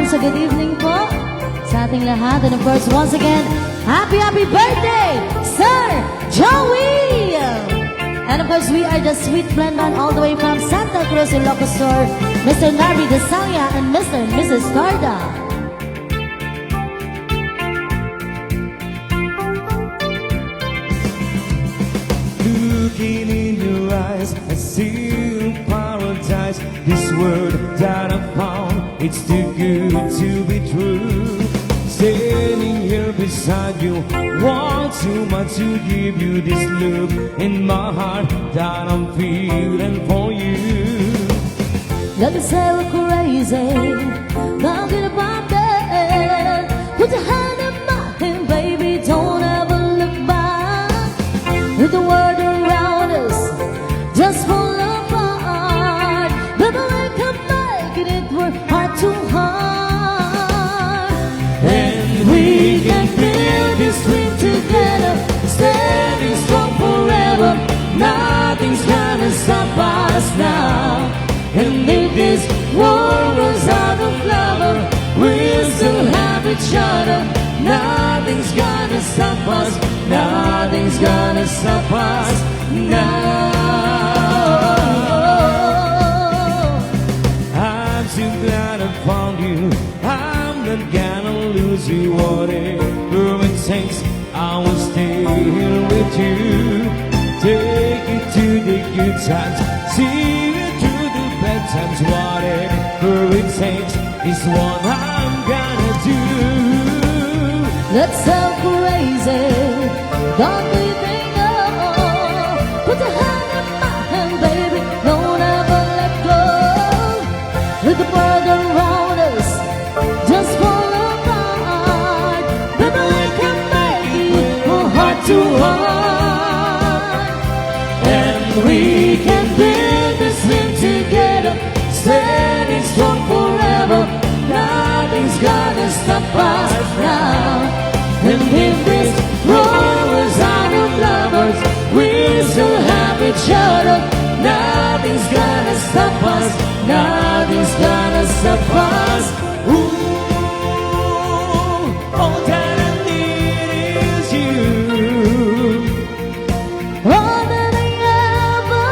So good evening po sa ating lahat. And of course, once again, happy birthday, Sir Joey! And of course, we are the Sweet Blend Band all the way from Santa Cruz, Ilocos Sur, Mr. Narvi Desalia and Mr. and Mrs. Carda. Looking in your eyes, I see paradise. This word that I found, it's too good to be true. Standing here beside you, want too much to give you this look in my heart that I'm feeling for you. Let me say we're crazy, talking about that. Put your hand in my hand, baby, don't ever look back. With the world around us just fall apart, but we can make it, we're heart to heart. And we can build this dream together, standing strong forever. Nothing's gonna stop us now. And if this world runs out of love, we'll still have each other. Nothing's gonna stop us. Nothing's gonna stop us now. I'm so glad I found you. I'm not gonna lose you. Whatever it takes, I will stay here with you. Take you to the good times, see you through the bad times. Whatever it takes is what I'm gonna do. Let's go crazy, don't you think no? Put your hand in my hand, baby, don't ever let go. With the world around us just fall apart, but we can make it from heart to heart. And we can build this thing together, standing strong forever. Nothing's gonna stop us now. And if this world was out of lovers, we still have each other. Nothing's gonna stop us. Nothing's gonna stop us. Ooh, all that I need is you. All that I ever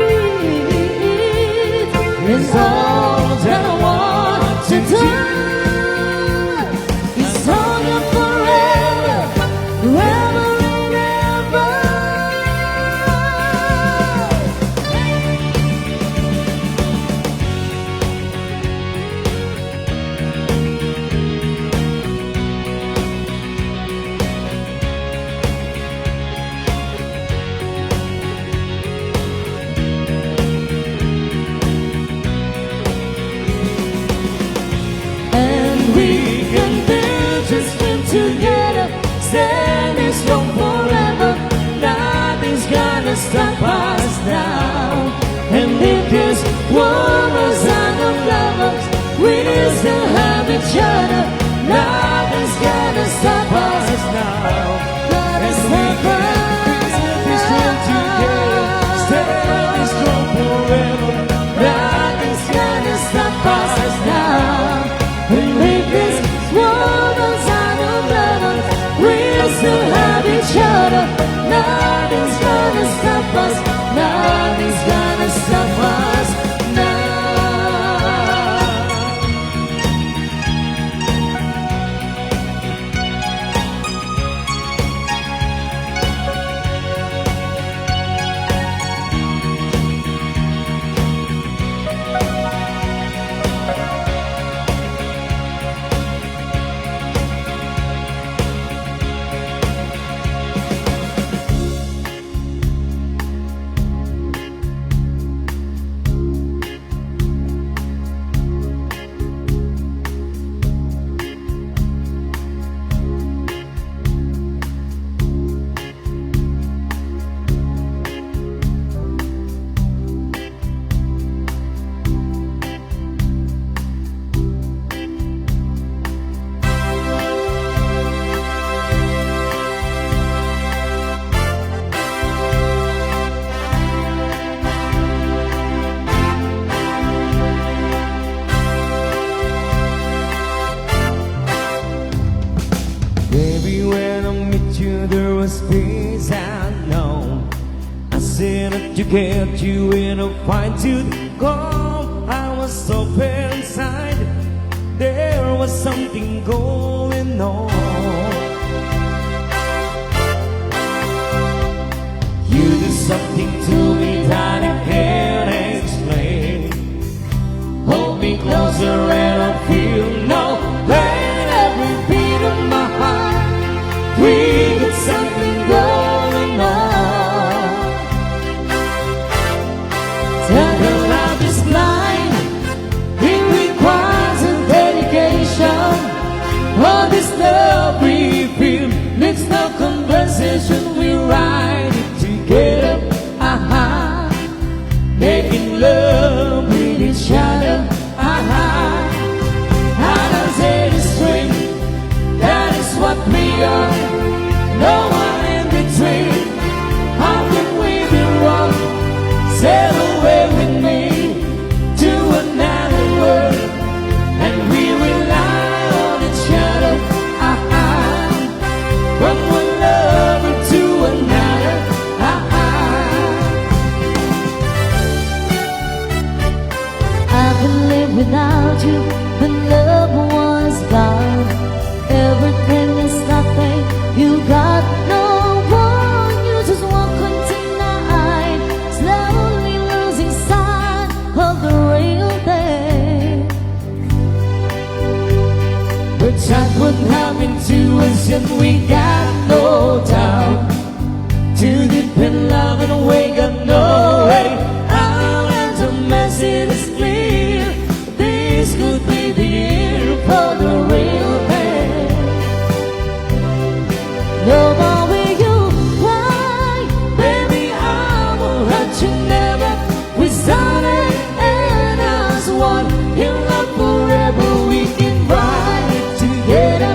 need It's all that I want to do. is on you forever, forever and ever. And we can build this thing together, standing strong forever. Nothing's gonna stop us now. And if this world was out of lovers, we still have each other. Nothing's gonna stop us now. Gonna And we stop can us build this thing together, standing strong forever. Nothing's gonna stop us now. And if this world was out of lovers, We'll still have each other. nothing's gonna stop us. Nothing's gonna stop us now. was peace unknown. I said that you get you in a fine tooth comb. I was so pale inside. There was something going on. You did something to me that I can't explain. Hold me closer and I feel no pain. Every beat of my heart, we got something going on. Tell the love is blind, it requires a dedication. All this love we feel needs no conversation. We ride it together, making love with each other, And I say the string, that is what we are. No one in between. How can we be wrong? Sail away with me to another world, and we rely on each other, From one lover to another, I can live without you, but love was gone. Everything is nothing, you got no one. You just walk on tonight, slowly losing sight of the real thing. But that would happen to us, and we got no doubt. Too deep in love and we got no way out, and the message is clear. This could be the year for the real thing. No more will you cry, Baby, I will hurt you never. We started and as one in love forever. We can ride it together,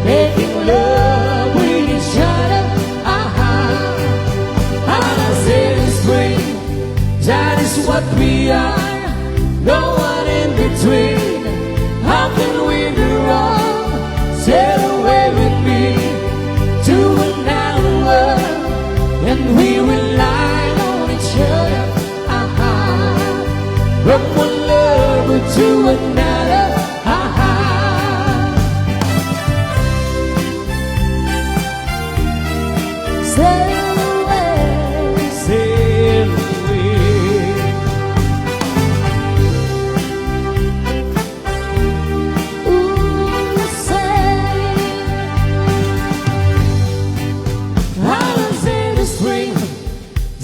making love with each other, And I say the string, that is what we are. No one in between. How can we be wrong? Sail away with me to another world, and we rely on each other, From one lover to another, sail away. Sail away. Ooh, say, I'll say the spring,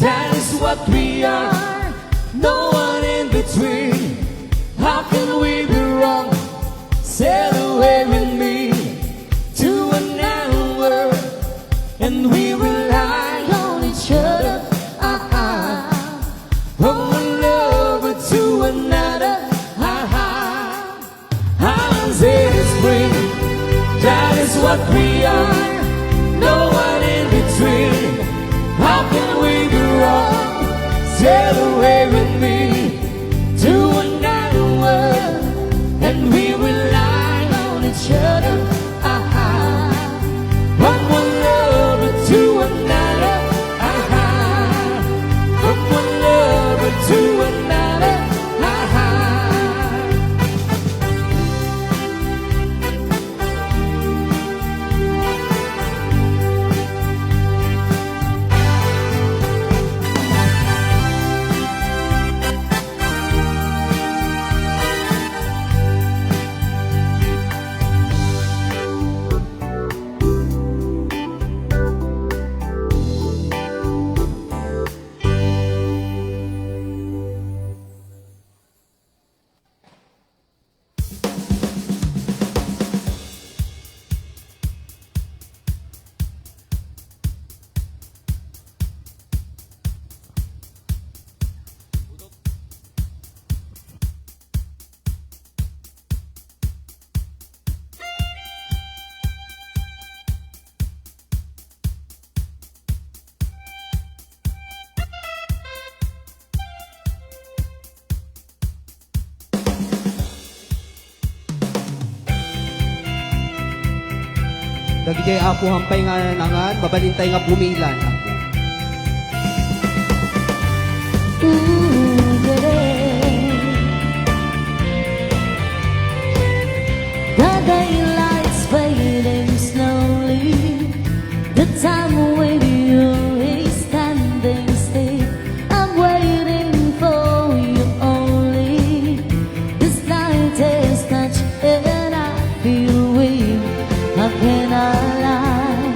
that is what we are. No one in between. How can we be wrong? Sail away with me to another world, and we rely on each other, From one lover to another, I'll say the spring, that is what we are. No one in between. How can we be wrong? Sail away with me to another world, and we rely on each other, From one lover to another, From one lover to another, Dagiti apo hampay nga nangan, babalintay nga bumilan. Ooh, yeah. The daylight's fading slowly. The time when you is standing still. I'm waiting for you only. This night is touch and I feel weak. How can I lie?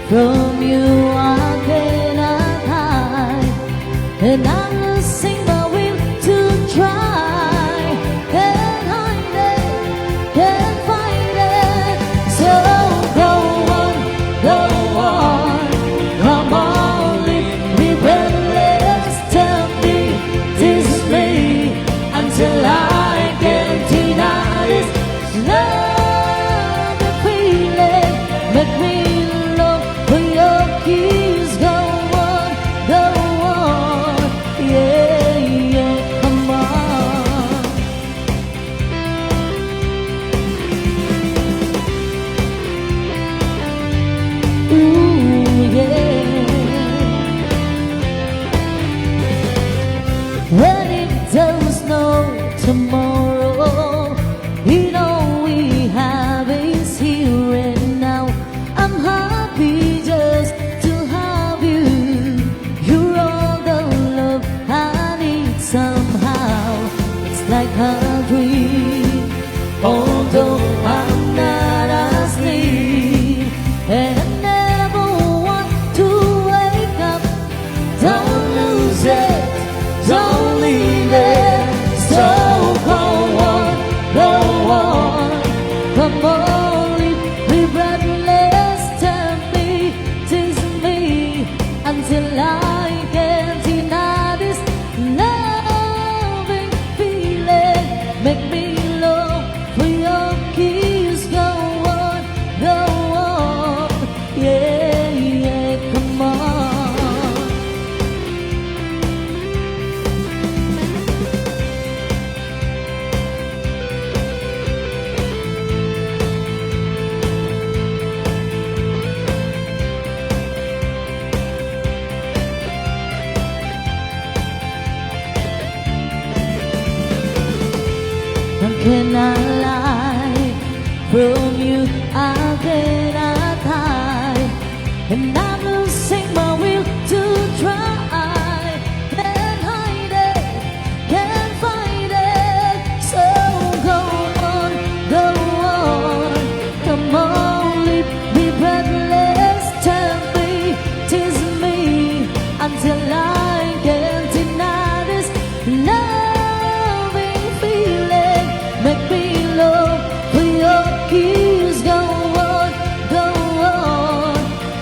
From you I cannot hide. And I'm losing my will to try. Can't hide it, can't fight it. So go on, come on, leave me breathless. Tell me, this is me, until I can deny this love and feeling. Make me look for your keys. Go on, yeah, yeah, come on. Ooh, yeah. When it does no tomorrow, you know we have is here and now. I'm happy just to have you. You're all the love I need somehow. It's like a dream, although I'm not asleep. And I never want to wake up. Don't lose it, don't leave it. So go on, come on, leave me breathless. Tell me, tease me, until I can deny this loving feeling. Make me look for your keys. Go on, yeah, yeah, come on. How can I lie? From you I cannot hide. And I'm losing my will to try. Can't hide it, can't fight it. So go on, come on, leave me breathless. Tell me, tease me, until I can deny this loving feeling. Make me look for your keys. Go on,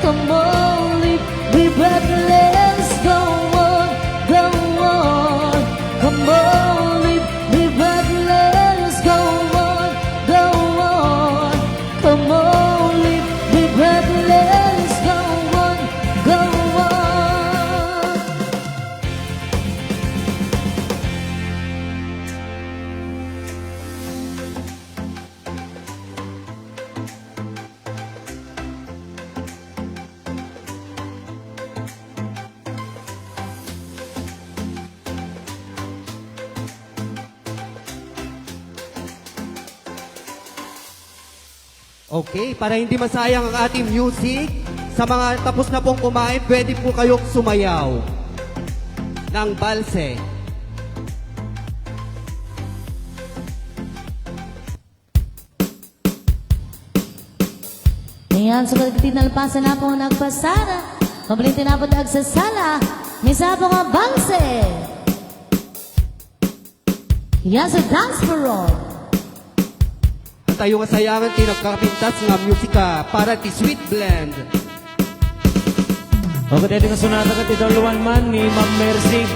come on, leave me breathless. Go on, come on, leave me breathless. Go on, come on, leave me breathless. Go on. Okay, para hindi masayang ang ating music, sa mga tapos na pong kumain, pwede po kayong sumayaw ng balse. Ayan, so tinalpasan na po nagpasara. Mabalintin na po agsasala. Misa po nga bangse. Yan sa dance parol. At tayo nga sayangan, tinagkapintas nga musika para ti Sweet Blend. Okay, dito nga sunata ka tituluan man ni Ma'am Mercy.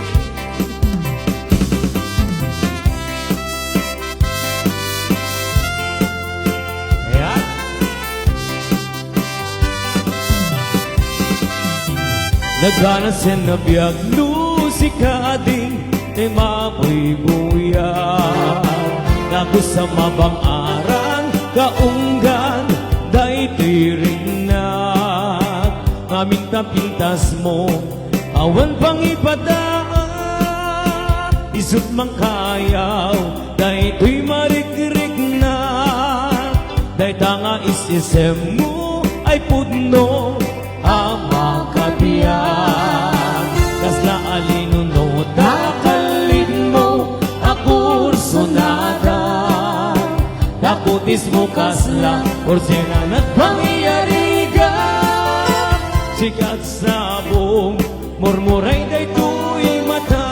Ayan. Naganasin na biyag lusika ding ni mamoy buya. Naku sa mabang arang kaunggan, dahi tiring Maminta-pintas mo, awan pang ipadaan, isut mang kayaw, dahi to'y marikrik na, dahi tanga isisem mo, ay pudno, ama kabiyak. Kasla alinuno, dakalin mo, akurso nada, dakutis mo kasla, orsenan at pangyayariga. Sikat sabong, murmuray day tu'y mata,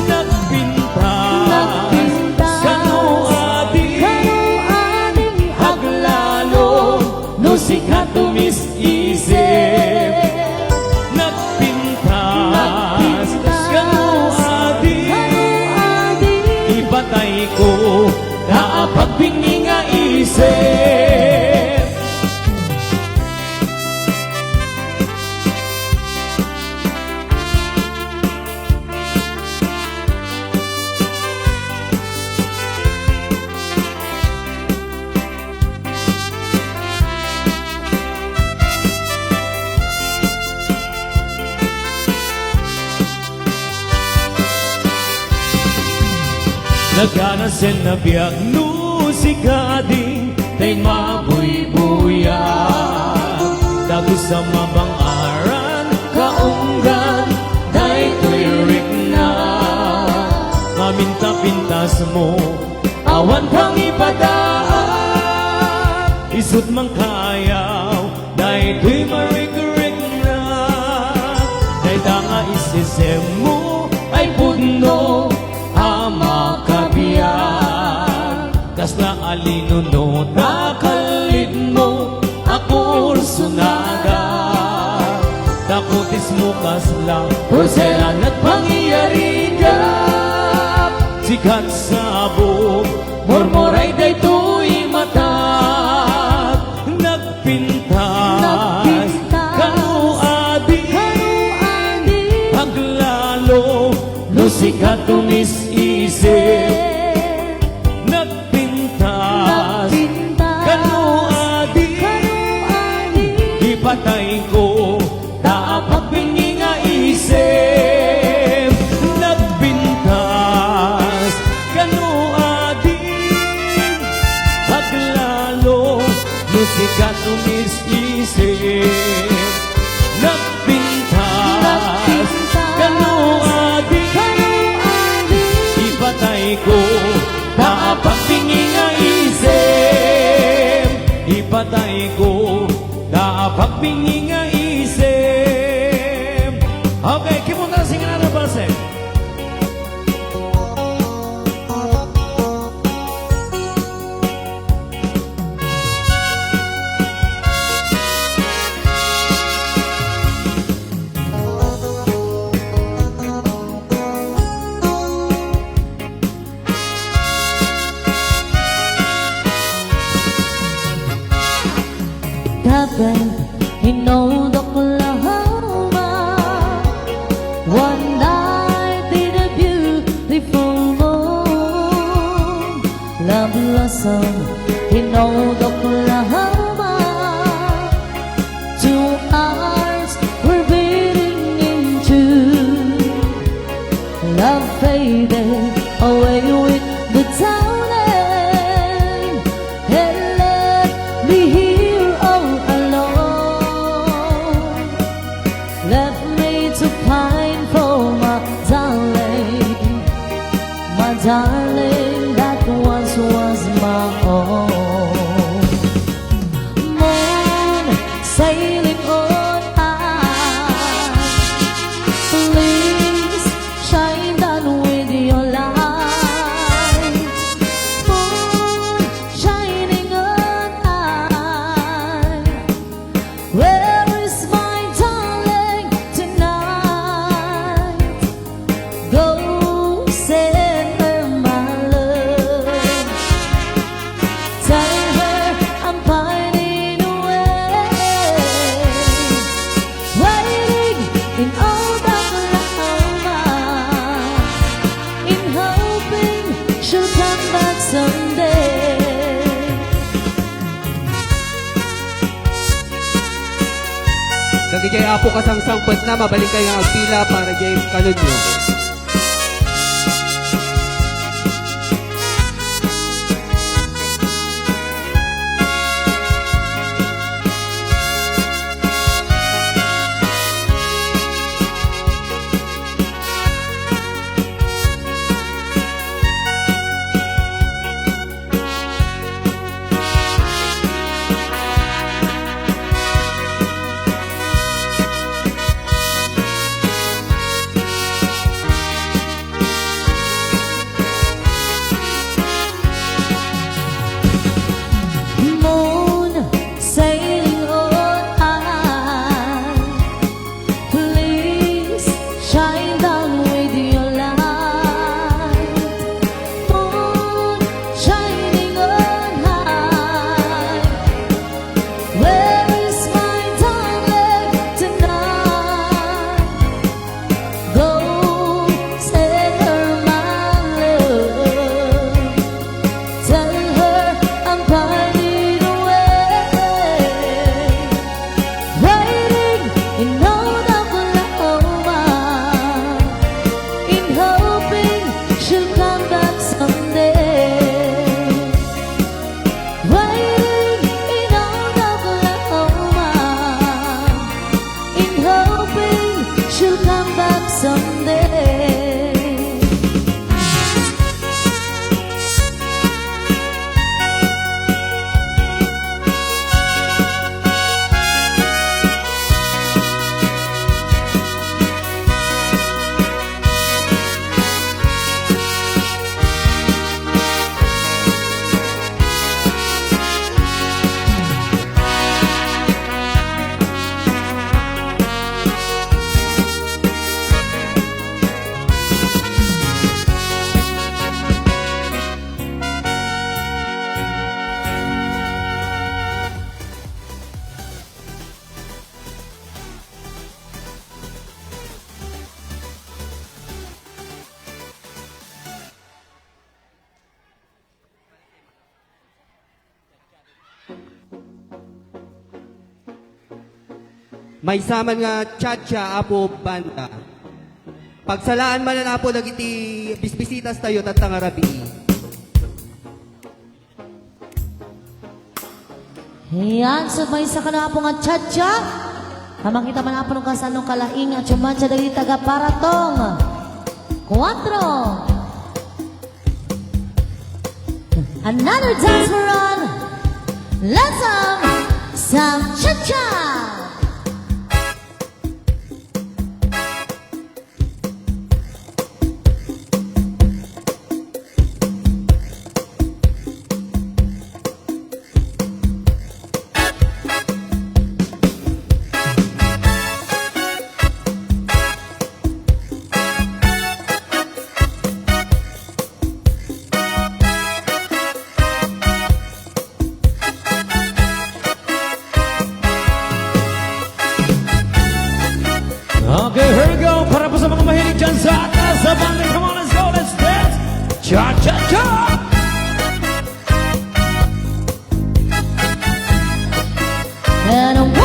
nagpintas, kanu ading, haglalo, no sikat tumis-isip. Nagpintas, kanu ading, ipatay ko, kaapagpingin nga isip. Naganasin na biyag no si gading tay mabuy-buya, dago sa mabang aran kaunggan day to'y rik na. Maminta-pintas mo awan pang ipadaan, isut mang kayaw day to'y marik-rik na, day tanga isisem mo ay pudno, ama kabiyak. Kasla alinuno, nakalid mo, akurso naga, dakutis mo kasla, porselan at pangyayariga. Sikat sabong, murmuray day tu'y mata, nagpintas, kanu ading, haglalo, no sikat tumis-isip. Ipatay ko, daapagpingin nga isip. Nagbintas, kanu ading, haglalo, musikat tumis-isip. Nagbintas, kanu ading, ipatay ko, daapagpingin nga isip. Ipatay ko, pagpingin nga isip. Okay, kimunta na singin natin para sa'yo. In old Oklahoma, one night in a beautiful moon, love blossomed in old Oklahoma. Two hearts were beating in tune. Love faded away with the town and left me here all alone. Left me to pine for my darling that once was my own. Pagigay apo kasangsangpot na, mabalik kayo ang pila para game kanon nyo. Moon sailing on high, please shine down with your light. Moon shining on high, where is my darling tonight? Go tell her my love, tell her I'm pining away, waiting in Old Oklahoma, in hoping she'll come back someday. Waiting in Old Oklahoma, in hoping she'll come back someday. May saman nga chacha apo banda. Pagsalaan man na po nagiti bisbisitas tayo tatang arabi. Yan, sabay sa kanapong at tsadya. Hamakita man na po nung kasanong kalaing at sumansya dali taga paratong. 4. Another dance for on. Let's some cha-cha. Okay, here we go. Para po sa mga mahilig dyan sa atas sa banda. Come on, let's go, let's dance. Cha-cha-cha! And a 1, 2,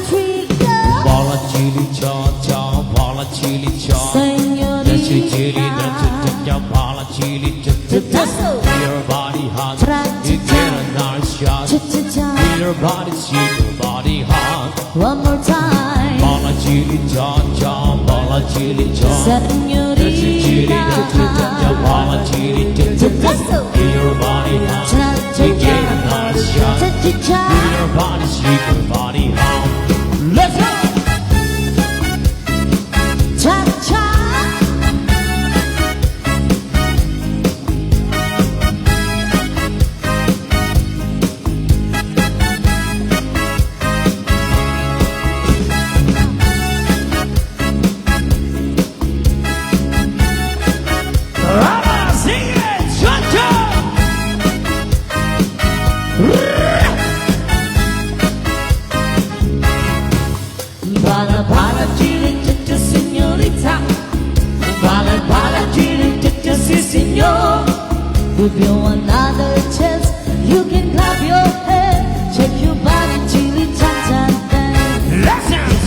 3, go. Bala chili cha-cha, bala chili cha. Señorita. Dance chili, cha-cha-cha, bala chili cha-cha. Feel your body hot, you get a nice shot. Cha-cha-cha. Feel your body shake, your body hot. One more time. Bala chili cha-cha, bala chili cha. Señorita. Dance chili, cha-cha-cha, bala chili cha-cha. Feel your body hot, you get a nice shot. Cha-cha-cha. Feel your body shake, your body hot. Let's go! Cha-cha. Rama, sing it! Cha-cha! Bala bala chili cha-cha señorita. Bala bala chili cha-cha si señor. Give you another chance, you can clap your hands. Shake your body chili cha-cha dance. Let's dance!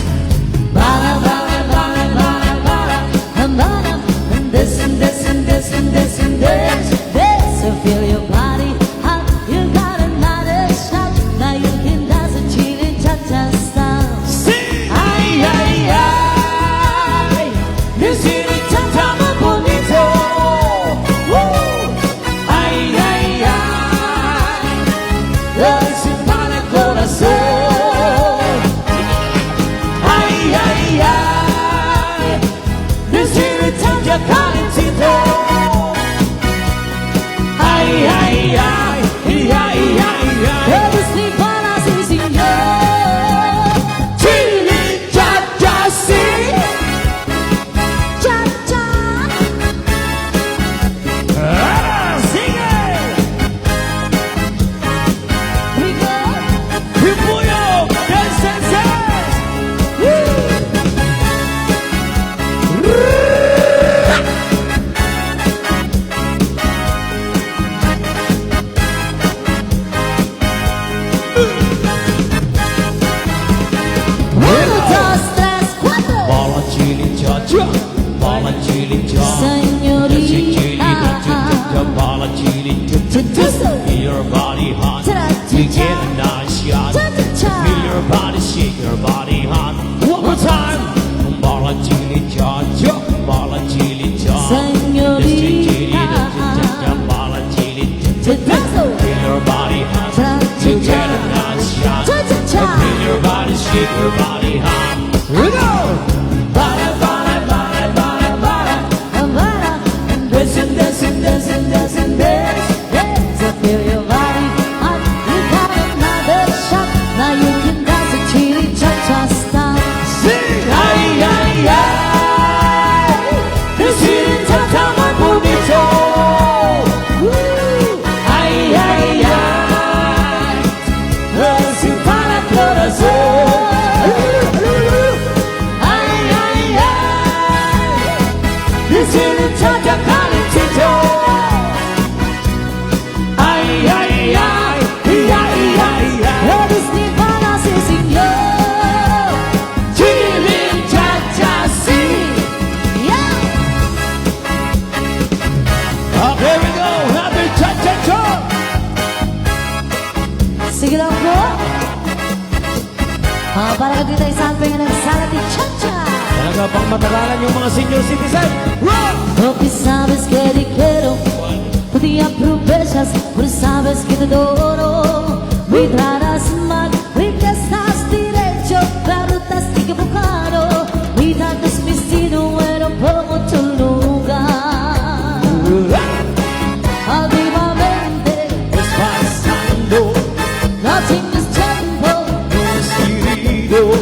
Feel your body hot. You get a nice shot. Feel your body shake, your body hot. One more time. Bala chili cha cha, bala chili cha. Bala chili cha. Feel your body hot. You get a nice shot. Feel your body shake, your body hot. Here we go. Bala, bala, bala, bala, bala. Dancing, dancing, dancing, dancing, dance. So feel your body hot. You got another shot. Now you can dance a chili cha-cha style. Sing, ay, ay, ay. This is the time I put it on. Ay, ay, ay. Los para corazón. Ay, ay, ay. This is the time I call it Tito. Ay, ay, ay. Ay, ay, ay. Eres mi pana, sí, señor. Chili cha-cha, sí. Yeah. Here we go, happy cha-cha-cha. Sige lang po. Para kita isang pengen ng salat ni cha-cha. Talaga pang matagalan yung mga senior citizen. Rock! Lo que sabes que te quiero, tú te aprovechas, pero sabes que te adoro. Me tratas mal, me estás derecho, pero estás equivocado. Me tratas vestido, pero pongo tu lugar. Activamente, Pues pasando, no tienes tiempo, no es querido.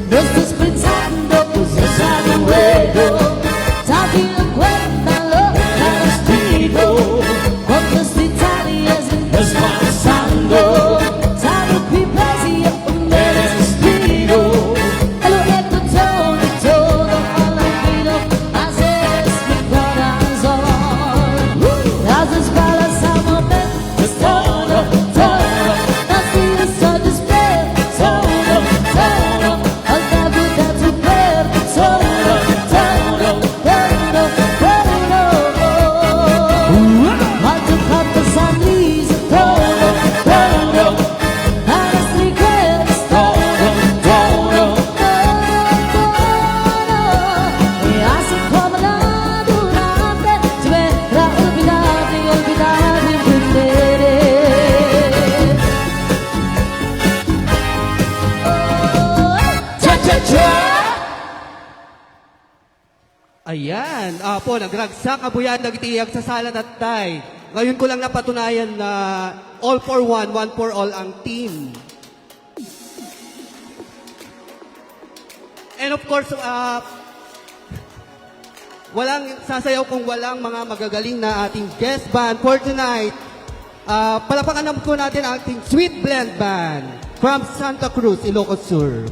no estás pensando, pues ya sabe luego. Te das cuenta lo que has Destino, cuántos detalles es pasando, sabe que parecía un eres tiro. lo dejo todo olvido, haces mi corazón. Las espaldas al momento, Es todo, todo, así estoy despierto, todo, al cabo de tu cuerpo, todo, al tocar tu sonrisa, todo, eres mi cuerpo, y así como la durante, te verá olvidarte y olvidarte y perderé. Cha-cha-cha. Ayan, po, nagragsak, kabuyan, nagtiyag sa sala at tay. Ngayon ko lang napatunayan na all for one for all ang team. And of course, walang sasayaw kung walang mga magagaling na ating guest band for tonight. Palapakan naman po natin ang ating Sweet Blend Band from Santa Cruz, Ilocos Sur.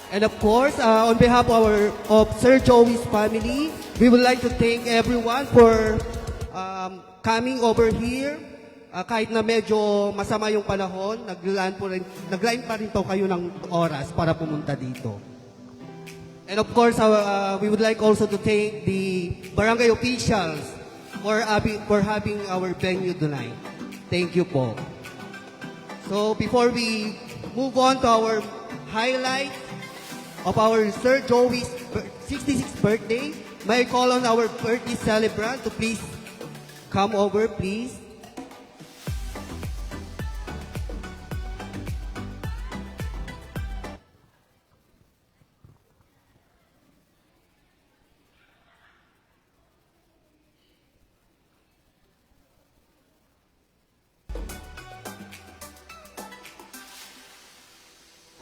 And of course, on behalf of Sir Joey's family, we would like to thank everyone for coming over here. Kahit na medyo masama yung panahon, naglaan pa rin po kayo ng oras para pumunta dito. And of course, we would like also to thank the barangay officials for having our venue tonight. Thank you po. So before we move on to our highlight of our Sir Joey's 66th birthday, may I call on our birthday celebrant to please come over, please.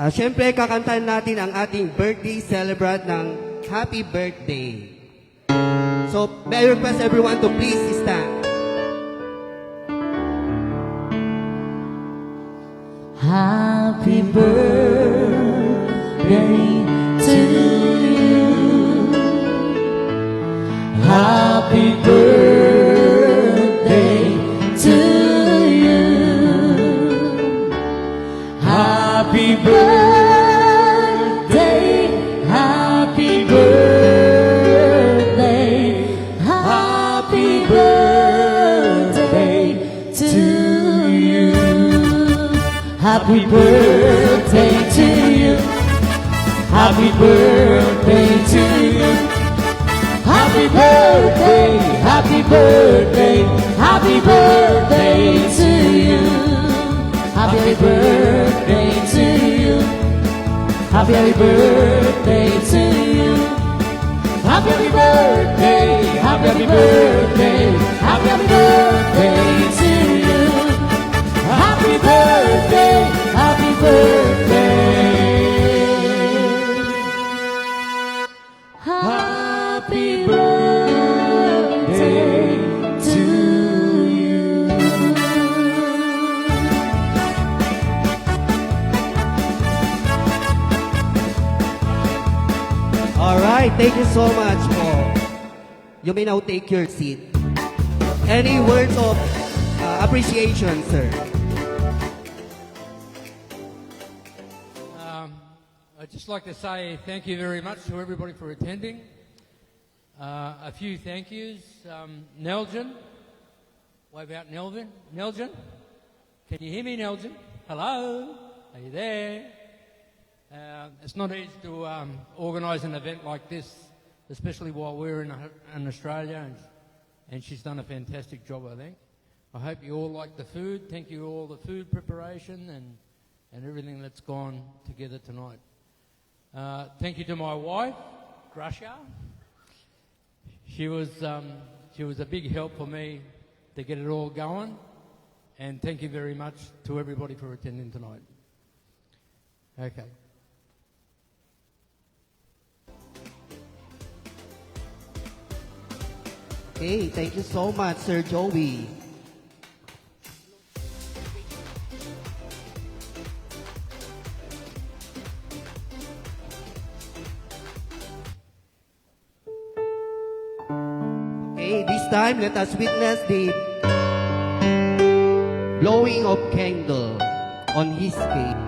Siyempre, kakantahan natin ang ating birthday celebrant ng Happy Birthday. So, may I request everyone to please stand. Happy birthday to you. Happy birthday To you. Happy Birthday, happy birthday Happy birthday to you. Happy birthday to you. Happy birthday, happy birthday, happy birthday to you. Happy birthday to you. Happy birthday to you. Happy birthday, happy birthday, happy birthday to you. Happy birthday, happy birthday. Happy birthday to you. All right, thank you so much po. You may now take your seat. Any words of appreciation, sir? I'd just like to say thank you very much to everybody for attending. A few thank yous. Neljan. What about Nelvin? Neljan? Can you hear me, Neljan? Hello? Are you there? It's not easy to organise an event like this, especially while we're in Australia, and she's done a fantastic job, I think. I hope you all like the food. Thank you all the food preparation and everything that's gone together tonight. Thank you to my wife, Gracia. She was a big help for me to get it all going. And thank you very much to everybody for attending tonight. Okay. Okay, thank you so much, Sir Joey. Okay, this time let us witness the blowing of candle on his cake.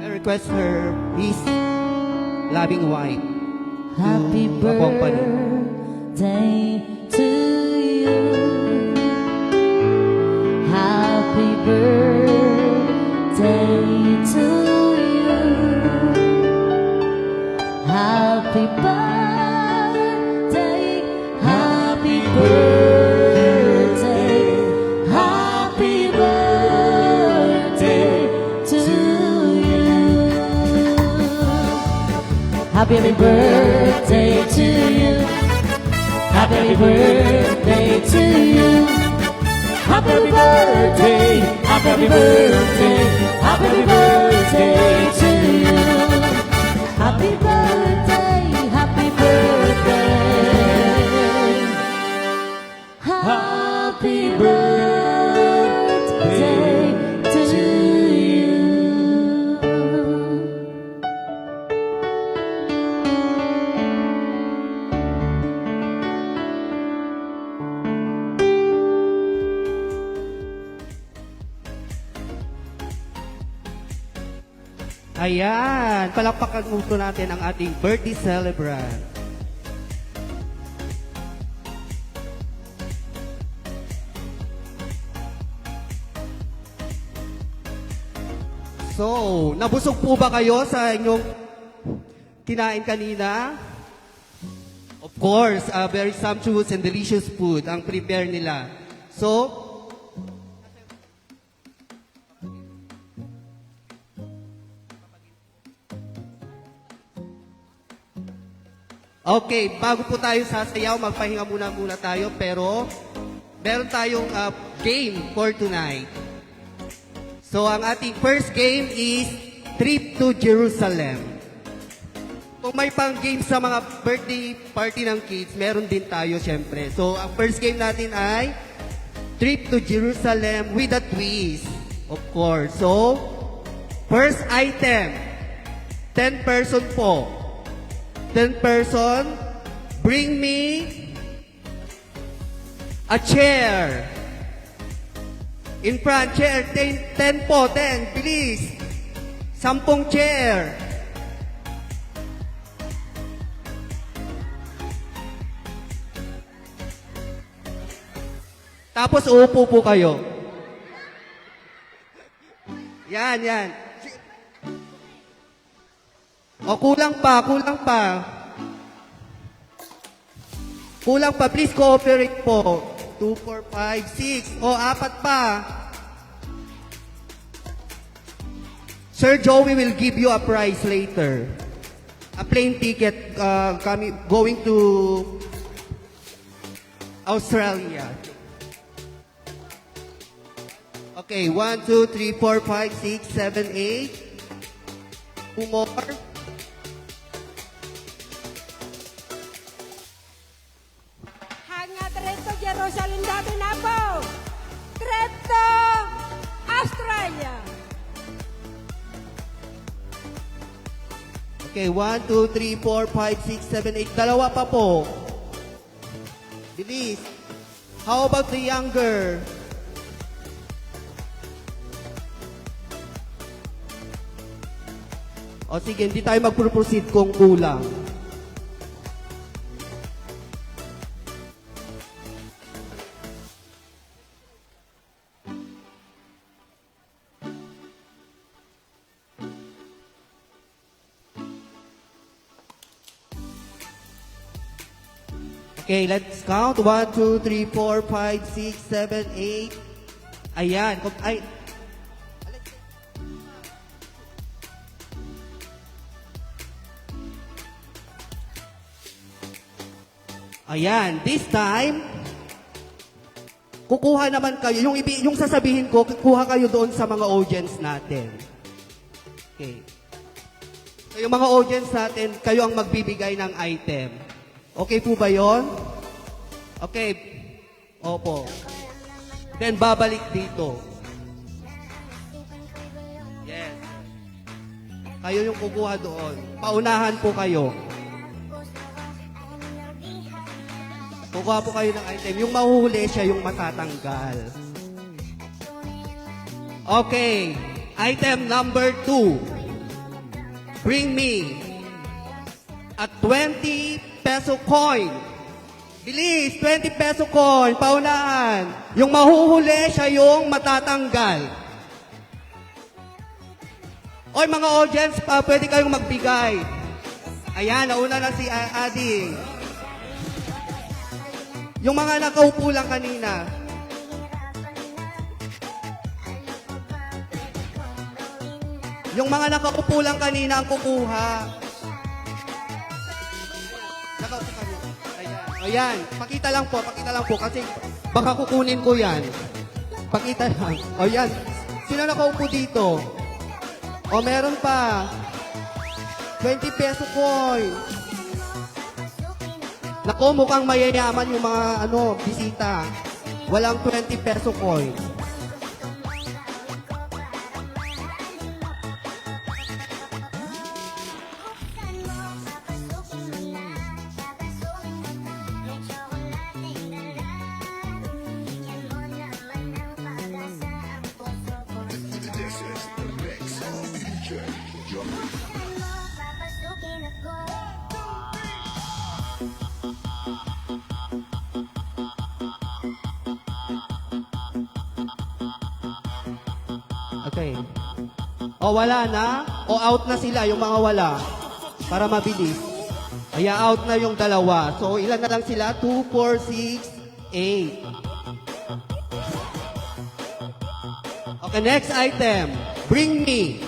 I request her, his loving wife, Happy to accompany. birthday to you. Happy birthday to you. Happy birthday, happy birthday, happy birthday to you. Happy birthday to you. Happy birthday to you. Happy birthday, happy birthday, happy birthday to you. Happy birthday, happy birthday. Happy birthday to you. Ayan, palakpakan po natin ang ating birthday celebrant. So, nabusog po ba kayo sa inyong kinain kanina? Of course, very sumptuous and delicious food ang prepare nila. So, okay, bago po tayo sasayaw, magpahinga muna tayo, pero meron tayong game for tonight. So, ang ating first game is Trip to Jerusalem. Kung may pang game sa mga birthday party ng kids, meron din tayo syempre. So, ang first game natin ay Trip to Jerusalem with a twist. Of course. So, first item, 10 person po. 10 person, bring me a chair. In front, chair, 10 po, 10, please. 10 chair. Tapos uupo po kayo. Yan. O, kulang pa. Kulang pa. Please cooperate po. 2, 4, 5, 6. O, 4 pa. Sir Joey will give you a prize later. A plane ticket going to Australia. Okay, 1, 2, 3, 4, 5, 6, 7, 8. 2 more. Hangat reto Jerusalem dati na po. Treto Australia. Okay, 1, 2, 3, 4, 5, 6, 7, 8. Dalawa pa po. Bilis. How about the younger? O sige, hindi tayo mag-proceed kung kulang. Okay, let's count. 1, 2, 3, 4, 5, 6, 7, 8. Ayan. Ayan. This time, kukuha naman kayo. Yung sasabihin ko, kukuha kayo doon sa mga audience natin. Okay. So, yung mga audience natin, kayo ang magbibigay ng item. Okay po ba yon? Okay. Opo. Then, babalik dito. Yes. Kayo yung kukuha doon. Paunahan po kayo. Kukuha po kayo ng item. Yung mahuhuli siya, yung matatanggal. Okay. Item number 2. Bring me a 20 peso coin. Bilis, 20 peso coin, paunahan. Yung mahuhuli, siya yung matatanggal. Oy, mga audience, pwede kayong magbigay. Ayan, nauna na si Adi. Yung mga nakaupo lang kanina. Yung mga nakaupo lang kanina ang kukuha. Nakaupo kanina. Ayan, pakita lang po kasi baka kukunin ko yan. Pakita lang. O yan, sino nakaupo dito? O meron pa. 20 peso coin. Nako, mukhang mayayaman yung mga bisita. Walang 20 peso coin. Okay. O wala na? O out na sila, yung mga wala? Para mabilis. Kaya out na yung dalawa. So ilan na lang sila? 2, 4, 6, 8. Okay, next item. Bring me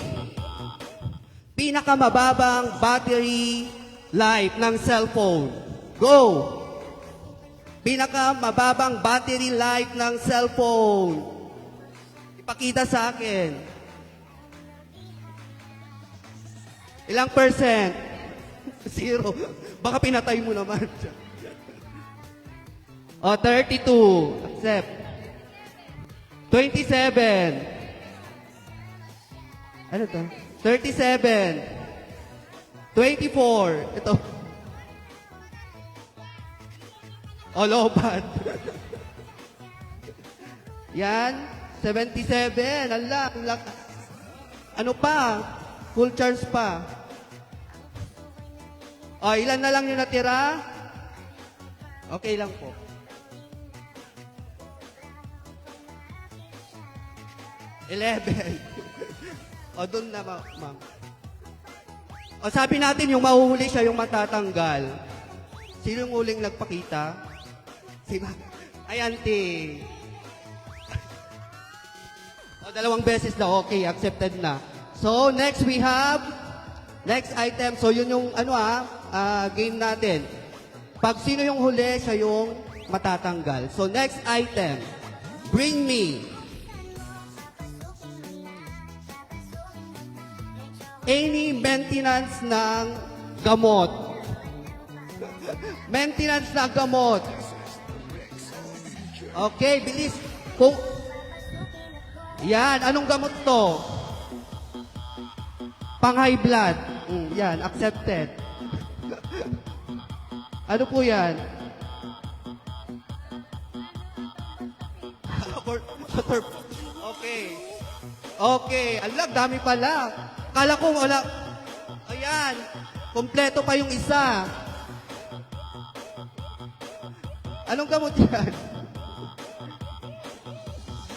pinakamababang battery life ng cellphone. Go! Pinakamababang battery life ng cellphone. Ipakita sa akin. Ilang percent? 0. Baka pinatay mo naman. O, 32. Accept. 27. Ano to? 37. 24. Ito. O, lobat. Yan. 77. Ala, ano pa? Full charge pa. O, ilan na lang yung natira? Okay lang po. 11. O, doon na, ma'am. O, sabi natin yung mahuhuli siya yung matatanggal. Sino yung huling nagpakita? Si ma'am. Ay, auntie. O, 2 beses na. Okay, accepted na. So, next we have, next item. So, yun yung, game natin. Pag sino yung huli, siya yung matatanggal. So, next item. Bring me any maintenance ng gamot. Maintenance ng gamot. Okay, bilis. Yan, anong gamot to? Pang high blood. Yan, accepted. Ano po yan? Okay. Okay, alam, dami pala. Kala ko wala. Ayan, kompleto pa yung isa. Anong gamot yan?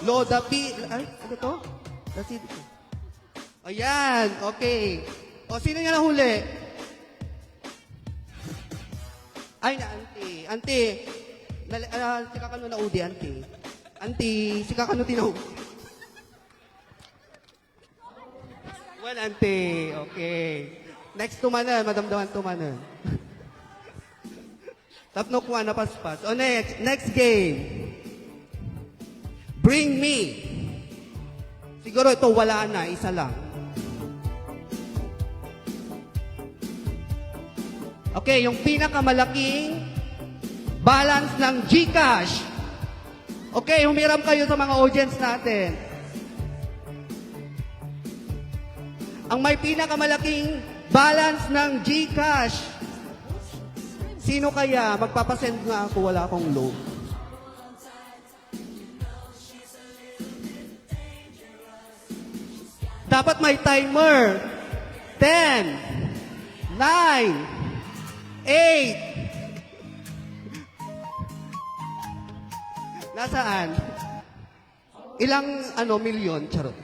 Lodapil. Ay, ano to? Ayan, okay. O, sino niya nahuli? Ay, na, auntie. Auntie, sika ka nun na udi, auntie. Auntie, sika ka nun tinaudi. Well, auntie, okay. Next tumanan, madamdaman tumanan. Tapno kuha na paspas. O, next game. Bring me. Siguro ito wala na, isa lang. Okay, yung pinakamalaking balance ng GCash. Okay, humiram kayo sa mga audience natin. Ang may pinakamalaking balance ng GCash. Sino kaya? Magpapasend nga ako, wala akong load. Dapat may timer. 10, 9, 8. Nasaan? Ilang milyon? Charot.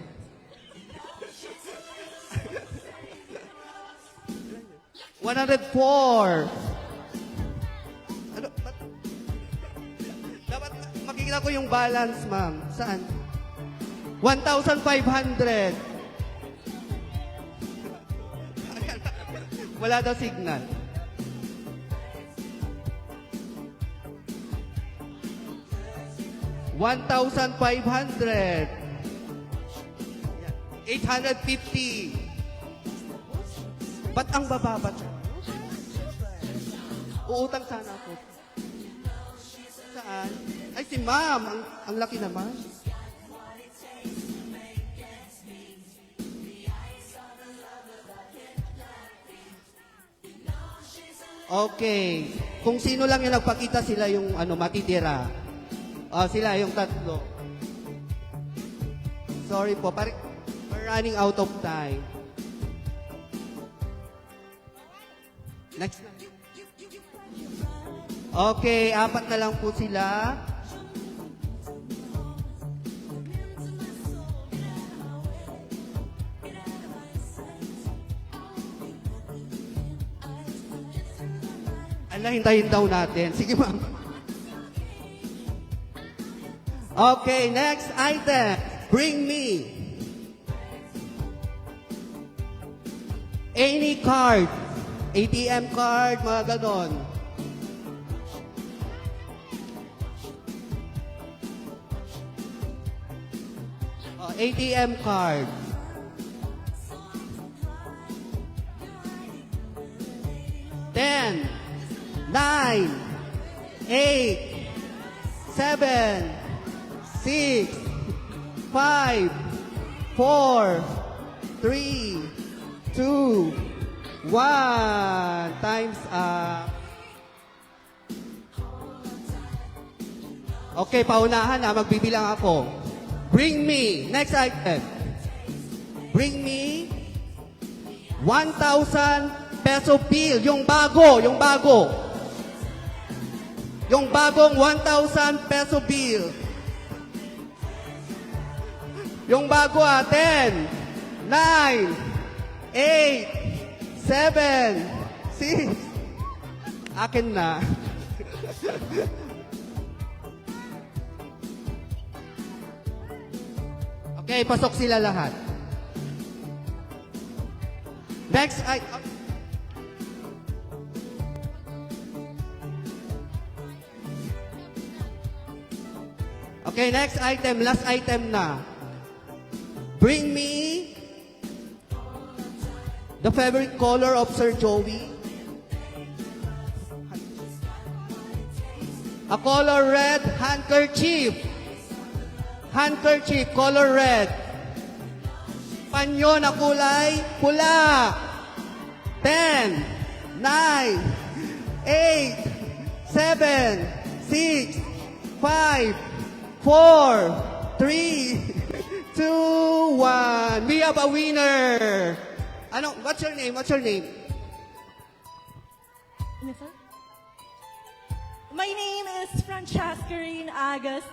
$104. Ano? Dapat makikita ko yung balance, ma'am. Saan? 1,500. Wala daw signal. $1,500. 850. Ba't ang bababa? Uutang sana ako. Saan? Ay, si ma'am. Ang laki naman. Okay. Kung sino lang yung nagpakita, sila yung matitira. Sila yung tatlo. Sorry po. We're running out of time. Next na. Okay, 4 na lang po sila. Hintayin daw natin. Sige, ma'am. Okay, next item. Bring me any card. ATM card, mga ganon. ATM card. Ten, 9, 8, 7, 6, 5, 4, 3, 2, 1. Time's up. Okay, paunahan na. Magbibilang ako. Bring me. Next item. Bring me 1,000 peso bill. Yung bago. Yung bagong 1,000 peso bill. Yung bago 10, 9, 8, 7, 6. Akin na. Okay, pasok sila lahat. Next, okay, next item, last item na. Bring me the favorite color of Sir Joey. A color red handkerchief. Handkerchief, color red. Panyo na kulay pula. 10, 9, 8, 7, 6, 5, 4, 3, 2, 1. We have a winner. Ano? What's your name? What's your name? My name is Francesca Reen Agus,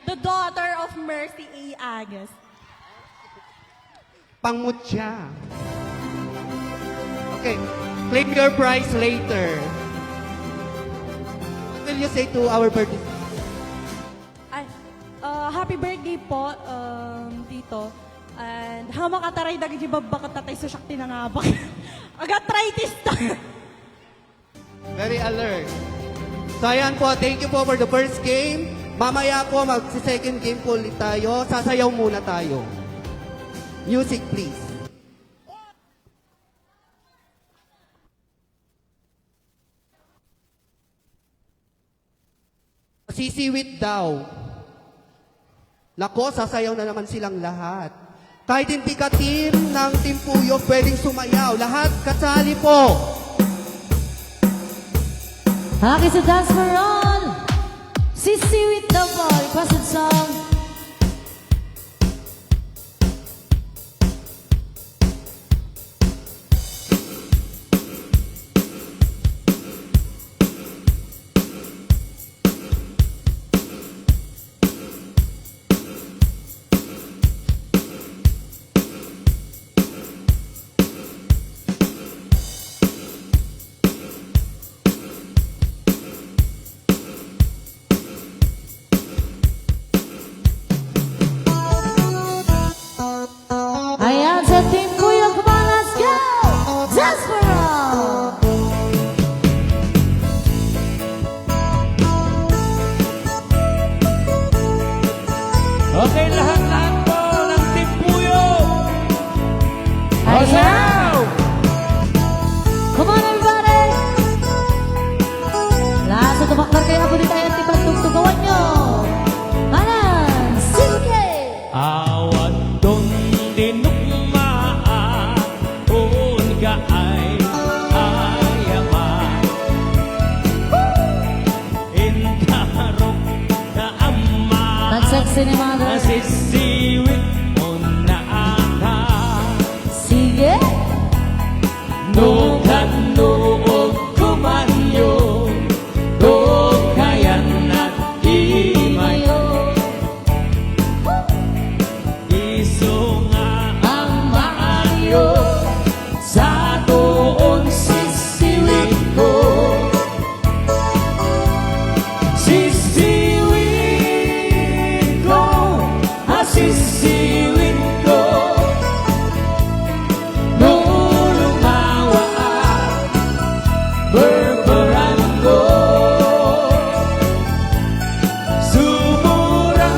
the daughter of Mercy A. Agus. Pangmutya. Okay. Claim your prize later. What will you say to our birthday? Ay, happy birthday po, Tito. And hama kataray dagi di babak tatay sa syakti na nga ba? Agatritis ta. Very alert. So ayan po, thank you po for the first game. Mamaya po, mag-second game po ulit tayo. Sasayaw muna tayo. Music please. Sisiwit daw. Nako, sasayaw na naman silang lahat. Kahit hindi ka team ng Team Puyo, pwedeng sumayaw. Lahat kasali po. Haki sa dance for all. Sisiwit daw po. Requested song. Ayan sa Team Puyo, come on, let's go! Dance for all! Okay, lahat-lahat po ng Team Puyo. Ayan! Come on, everybody! Lahat sa tumaklar kayo na po dito ay tipan tugtugawan nyo! Kanan, sige! Awat don dinukmaa on ka ay ayaman inkarok na ama Nag-sexy ni Mother. nasisiwit mo na ata Sige! nukan nuog kumanyo nuog kayan at himayo iso nga ang maayo sa tuon sisiwit ko sisiwit ko sisiwit ko nung lumawa berperan ko sumura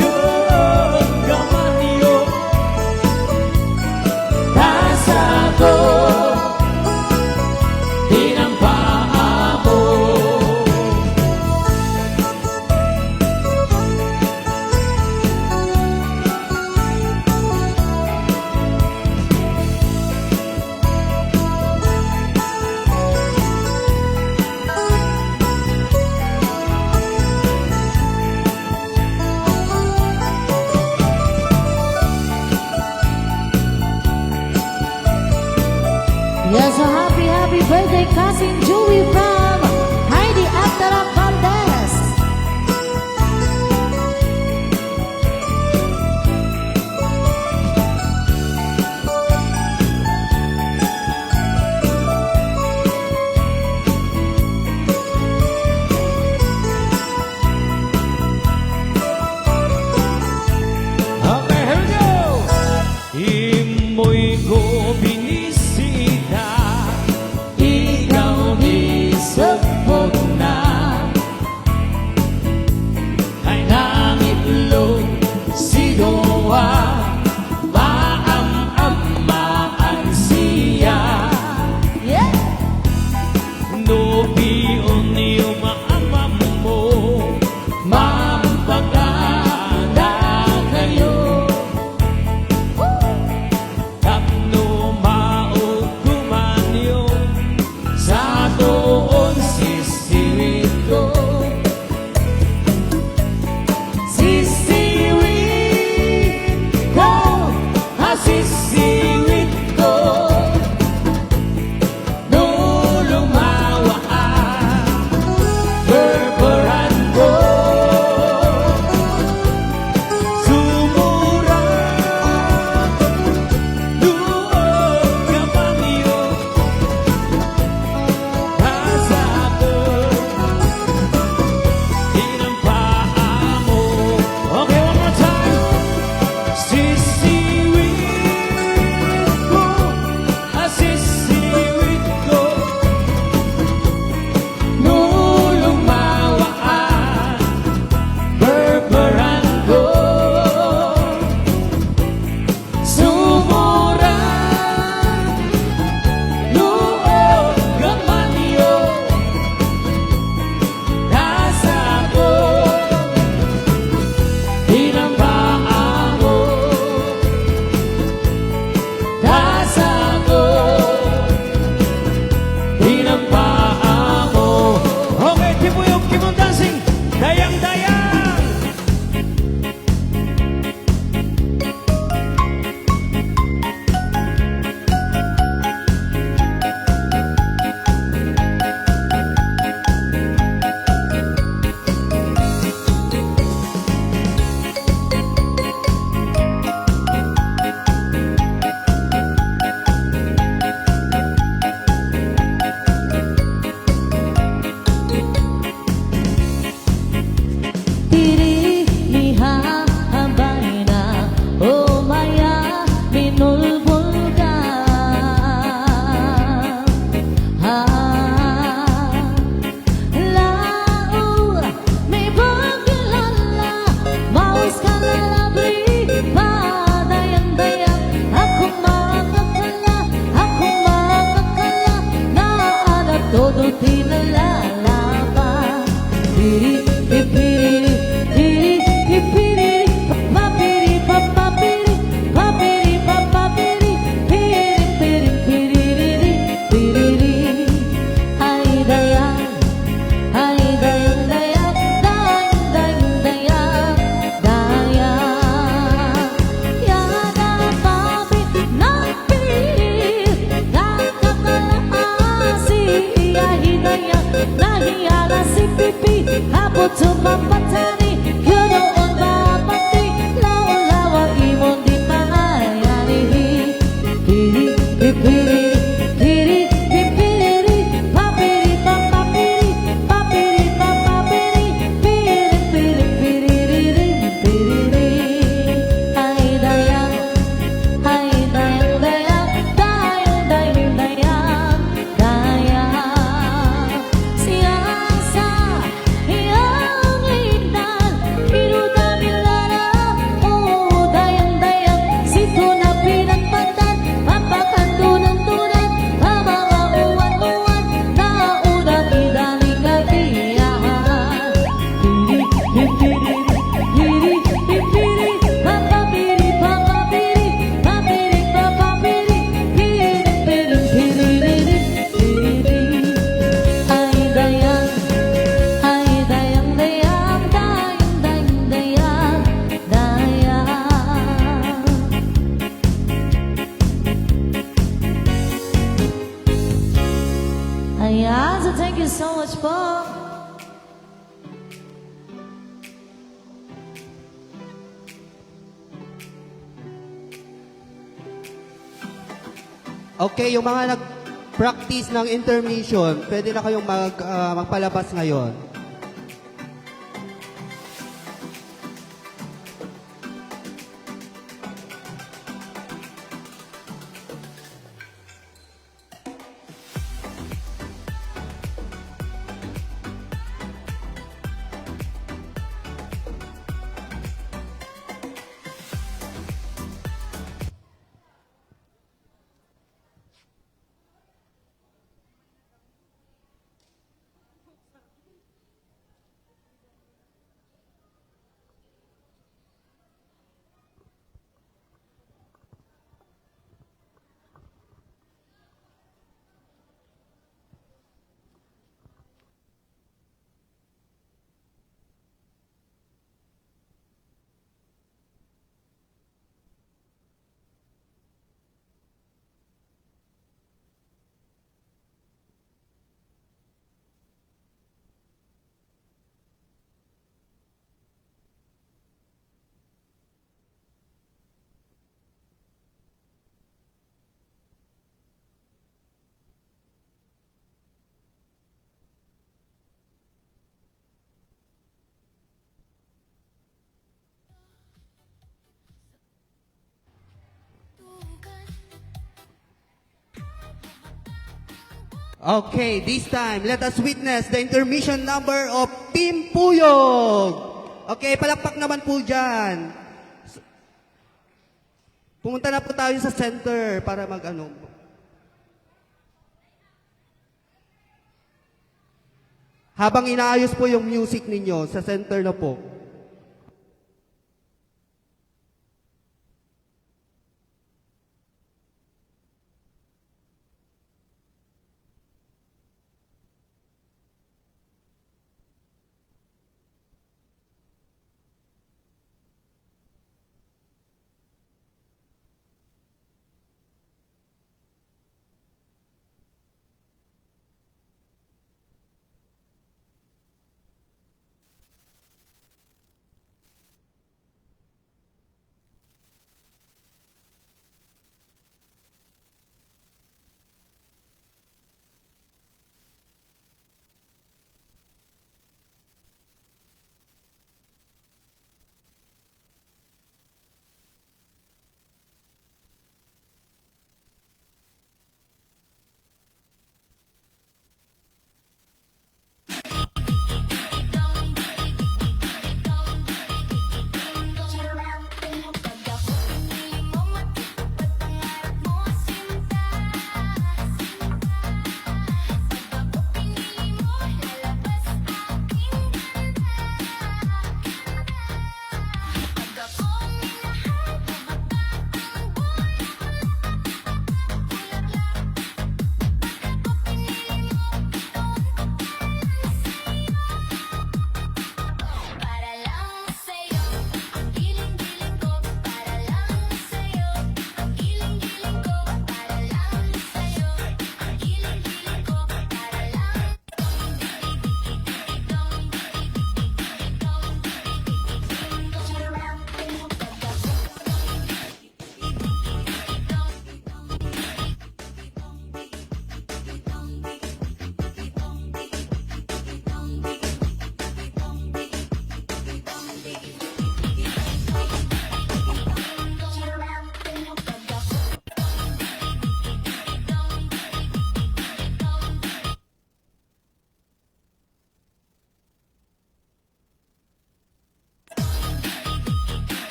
yung gamanyo tasa ko tinampaa mo Yes, a happy, happy birthday, cousin Joey from Heidi Abdara Valdez. so much po. Okay, yung mga nag-practice ng intermission, pwede na kayong magpalabas ngayon. Okay, this time, let us witness the intermission number of Team Puyog. Okay, palakpak naman po dyan. Pumunta na po tayo sa center para mag-ano. Habang inaayos po yung music ninyo, sa center na po.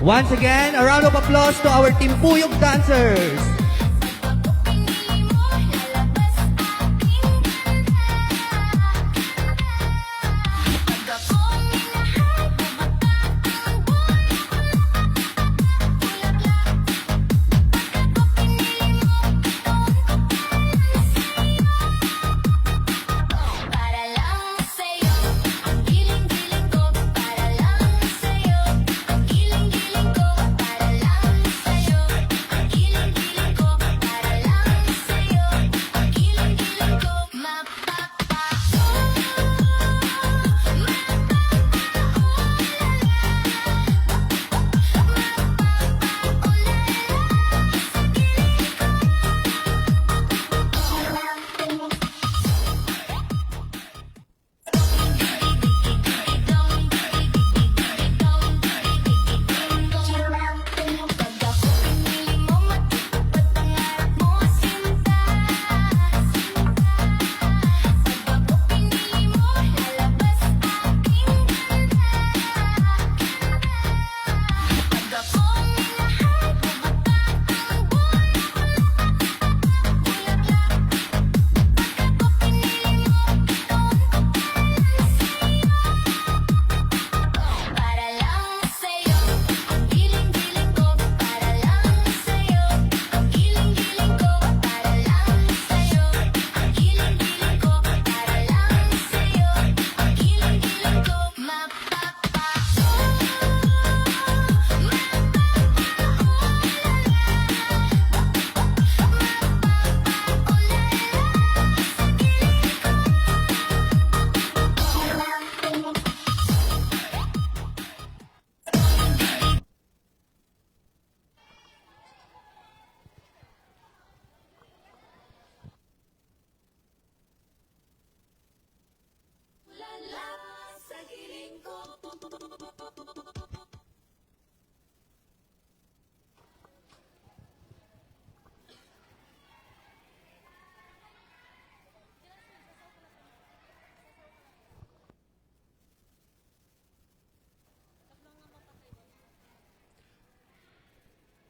Once again, a round of applause to our Team Puyog dancers.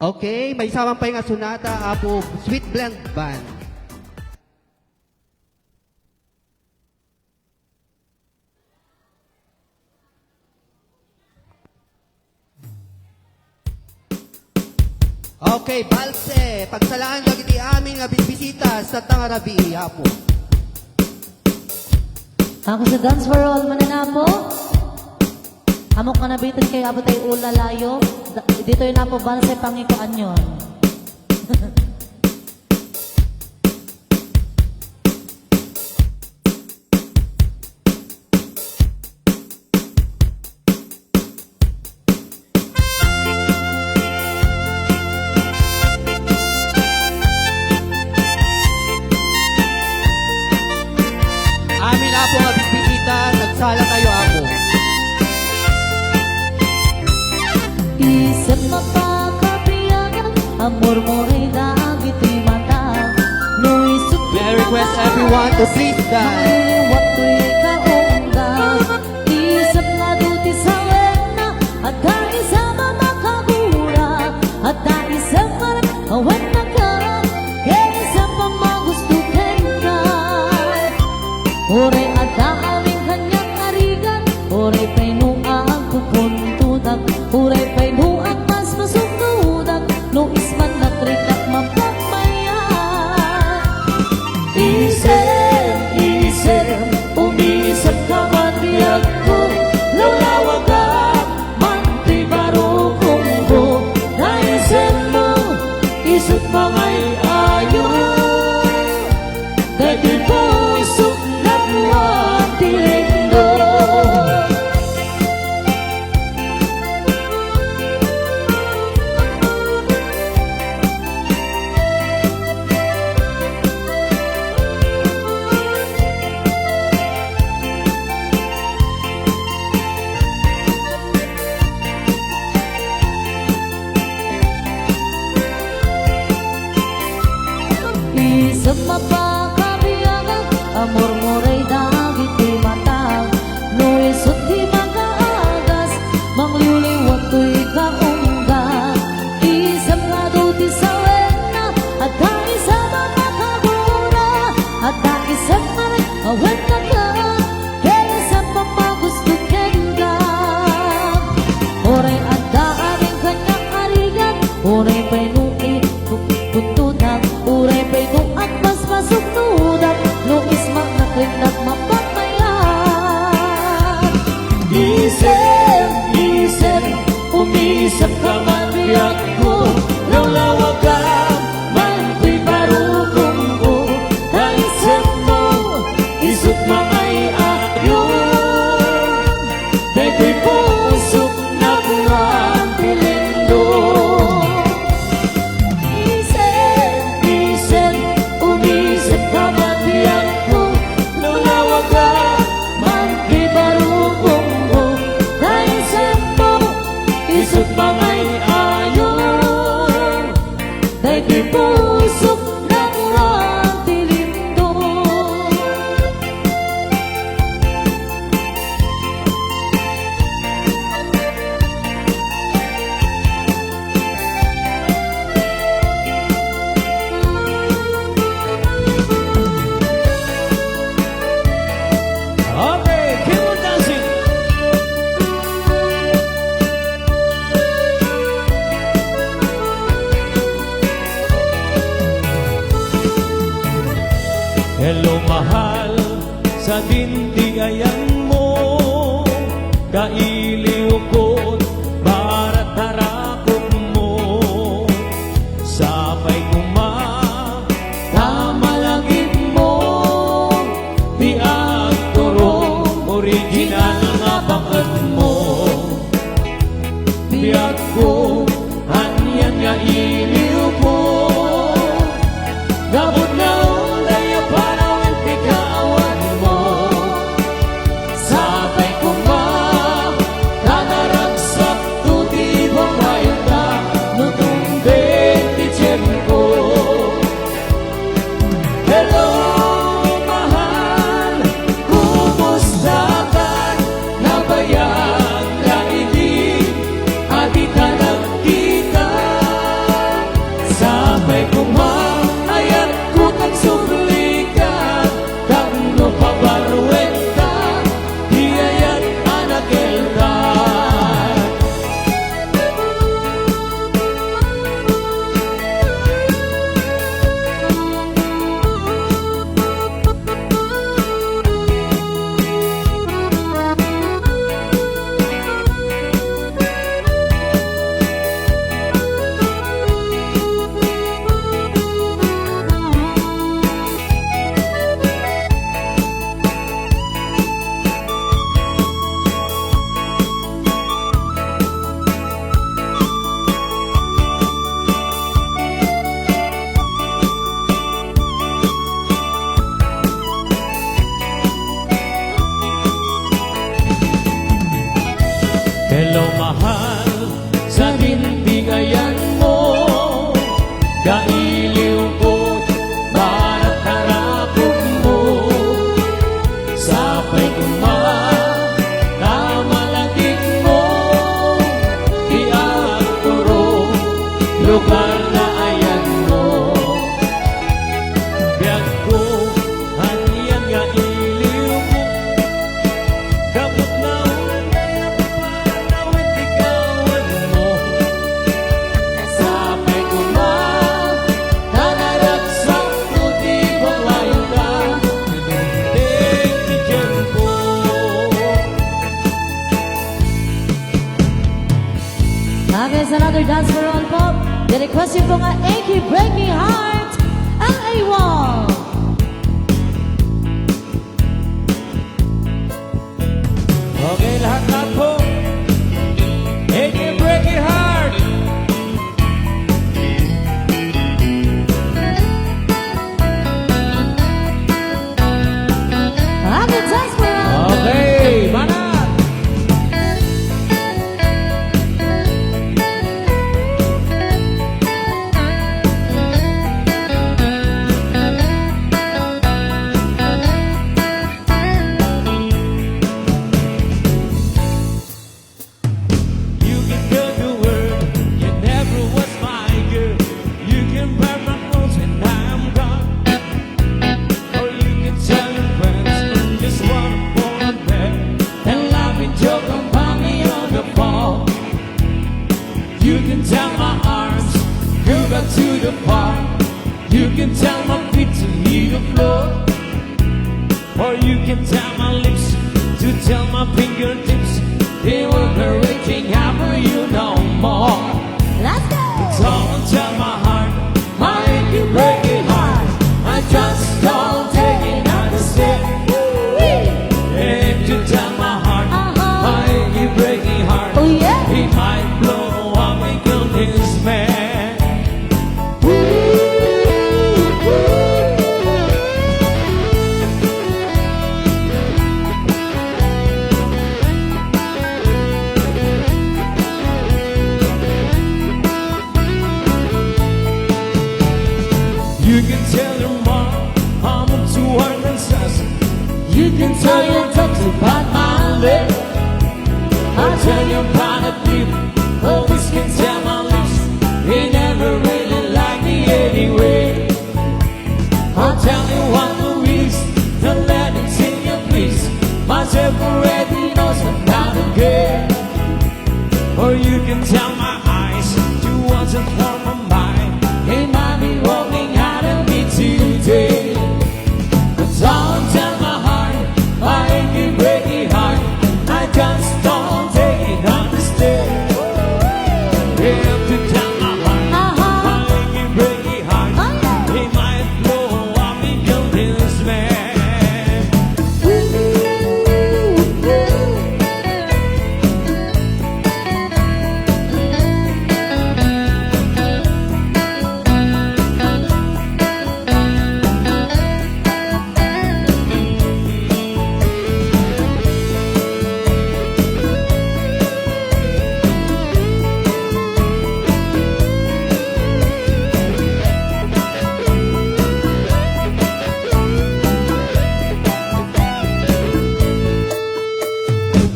Okay, may samang pa nga Sonata Apo Sweet Blend Band. Okay, balse, pagsalaan dagiti amin nga bisita sa Tangarabi, Apo. Ako sa Dance for All mananapo. Amok ka nabitin kayo abot ay ulalayo. Dito yun na po bala sa pangikuan yun. Amin Apo nga bisita, nagsala tayo Apo. Isip mapakabiyagan, amor mo ay dagiti mata. No isip May I request everyone to please dance. Wato'y kaongga. Isip nga duti sa wena, at dahil sa mamakabura, at dahil sa marap, awan na ka, kaya sa pamagustuhin ka. Ore at aming kanyang arigan, ore pa'y nuang kukuntudag, ore pa'y nuang mas masunudag, no isman na kritak mapagmayan. Isip, umisip ka man biyag ko, lawlawag ka, man di baro kong ko, naisip mo, isip mangay ayo, dahil ko isip na buwan tilindo. Isip mapakabiyagan, amor mo ray dagiti mata. No isot di magaagas, mangliwliwat to'y kaungga. Isip nga duti sa wena, at dahil sa mamakabura, at dahil sa maray, awan na ka, kaya sa pamagustuhin ka. Oray at daanin kanyang arigan, oray pa'y nuit, tutudag, oray pa'y nuat mas masuknudag, no ismak na kritak mapagmayan. Isip, umisip ka man biyag ko, lawlawag ka, man di baro kong ko, naisip mo, isip mangay ayon, dahil ko usok na buwan tilindo. Isip, umisip ka man biyag ko, lawlawag ka, man di baro kong ko, naisip mo, isip mangay ayon, dahil ko usok na buwan tilindo. Okay, keep on dancing. Hello mahal, sa dindigayan mo, kailiw ko't barat tarakot mo, sapay kuma, tamalagid mo, di agturo, original nga bakit mo, di ako, hanyan nga iliw ko, gabot na ulay parang ikaawan mo, sapay kuma, is another dance for all po. The-request po nga Achy Break Me Heart ang AWOL. Okay, lahat po. Make it break it hard. Happy dance for all. Okay, manat. You can tell the world you never was my girl. You can burn my clothes when I'm gone. Or you can tell your friends just wanna fall in bed and laughing joke about me on the phone. You can tell my arms you got to the park. You can tell my feet to hit the floor. Or you can tell my lips to tell my fingertips they weren't reaching out for you no more. Let's go. Don't tell my heart, my achy breaking heart. I just don't take it, understand. If you tell my heart, my achy breaking heart, Oh, yeah. it might blow up and kill this man. You can tell your mom I'm up to hard and sassy. You can tell your dogs about my leg. I'll tell your private people, always can tell my lips they never really liked me anyway. I'll tell you what Louise, the let it sing you please. Myself already knows I'm not again. Or you can tell my eyes to what's in front of mine. They might be walking out of me today. But don't tell my heart, my achy breaky heart. I just don't take it, understand. You have to tell my heart, my achy breaky heart. They might blow up and kill this man.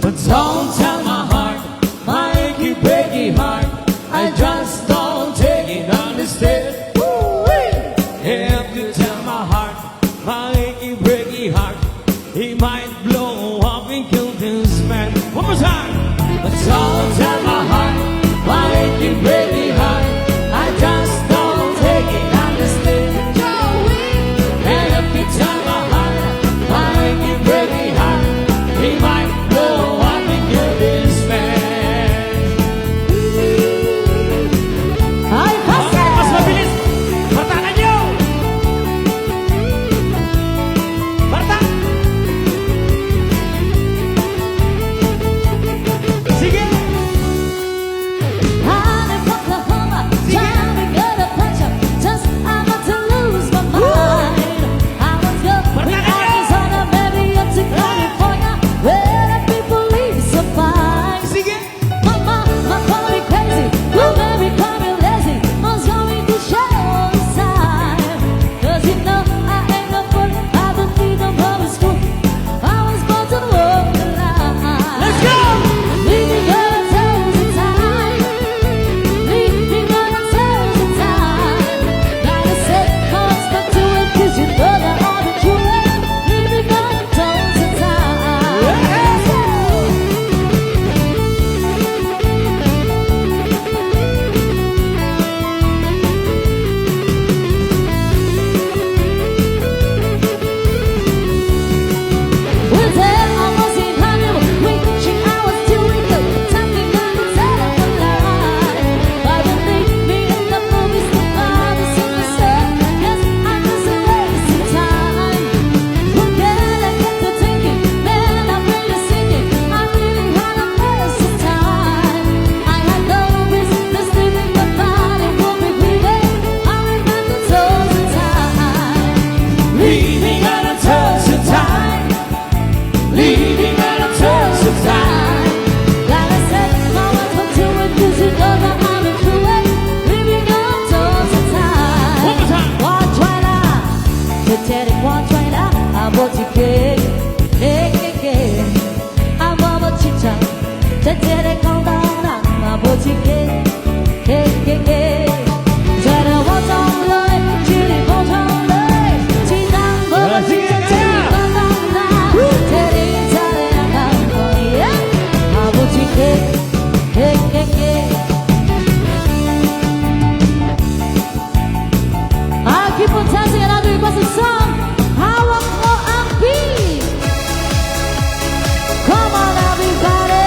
But don't tell my heart, my achy breaky heart. I just don't take it, understand. Have to tell my heart, my achy breaky heart. He might blow up and kill this man. One more time. But don't tell my heart, my achy breaky heart. I just don't take it, understand. And if you tell my heart, my achy breaky heart, he might blow up and kill this man. Ay, Okay, mas mabilis. Bartakan nyo! Barta! 제리 꽉차이나 아버지께 에게게 아버버 치자 제리 건강한 아버지께 에게게 제리 워정래 지리 보정래 지난 거 진짜 제리 건강한 제리 잘해나간 거야 아버지께 에게게 I keep on dancing and I do it was a song. I want more and be. Come on, everybody.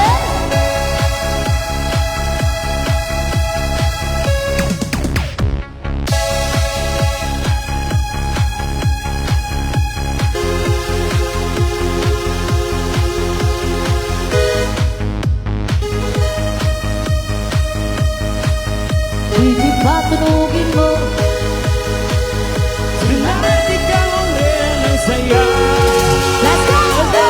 Hindi pa tunugin mo. Tonight ikaw ang ng saya. Let's go! Let's go!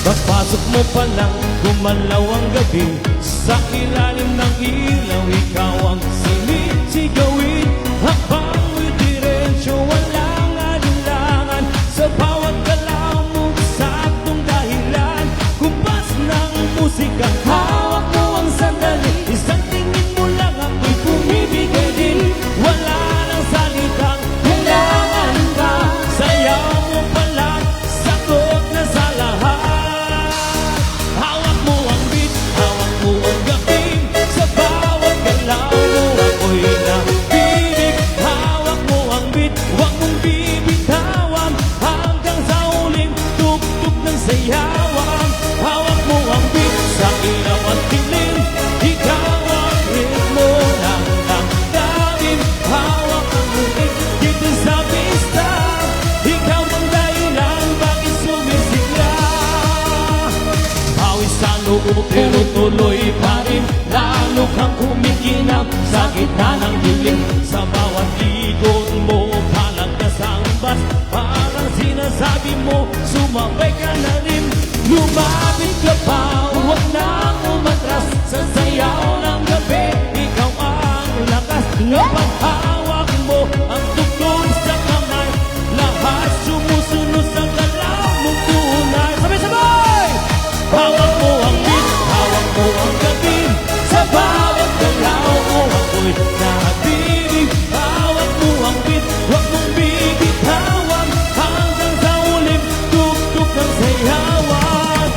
Pagpasok mo pa lang, gumalaw ang gabi. Sa ilalim ng ilaw, ikaw ang sinisigawin. Habang mo'y diretsyo, walang alinlangan. Sa bawat galaw mo, saktong dahilan. Kumpas ng musika, hawak mo ang sandali. Isang tingin mo lang ako'y bumibigay din. Wala nang salitang kailangan ka. Sayaw mo pala, sagot na sa lahat. Hawak mo ang beat, hawak mo ang gabing. Sa bawat galaw mo ako'y nabinig. Hawak mo ang beat, huwag mong bibitawan. Hanggang sa uling tugtog ng sayawan. Hawak mo ang beat, sa ilaw at dilim. Ikaw ang ritmo ng damdamin. Hawak ang ulit dito sa pista. Ikaw ang dahilan, bakit sumisigla? Pawis sa loob pero tuloy pa rin. Lalo kang kumikinang sa gitna ng dilim. Sa bawat ikot mo, palagkas ang bas. Parang sinasabi mo, sumabay ka na rin. Lumapit ka pa, huwag na umatras. Sa sayaw ng gabi, ikaw ang lakas. Kapag hawak mo ang tugtog sa kamay, lahat sumusunod sa galaw mong tunay. Sabay-sabay! Hawak mo ang beat, hawak mo ang gabi. Sa bawat galaw mo ako'y nabinig. Hawak mo ang beat, huwag mong bibitawan. Hanggang sa ulim, tugtog ng sayawan.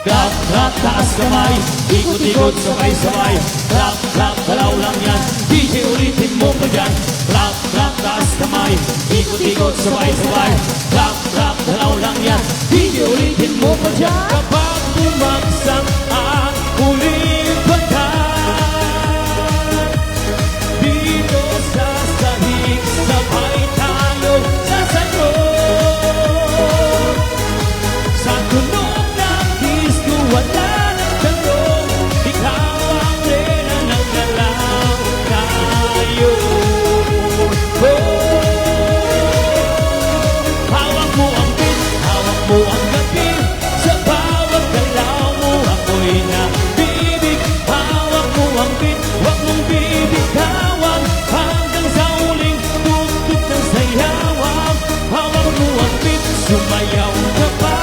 Clap, clap, taas kamay, ikot-ikot, sabay-sabay. Clap, clap, galaw lang yan, DJ ulitin mo pa dyan. Clap, clap, taas kamay, ikot-ikot, sabay-sabay. Clap, clap, galaw lang yan, DJ ulitin mo pa dyan. Kapag bumagsak ang huling batas, dito sa sahig, sabay tayo sasagot. Sa tunog ng disco, wala nang tanong. Ikaw ang reyna ng galaw tayo. Hawak mo ang beat, hawak mo ang gabi. Sa bawat galaw mo ako'y nabinig. Hawak mo ang beat, huwag mong bibitawan. Hanggang sa uling tugtog ng sayawan. Hawak mo ang beat, sumayaw ka pa.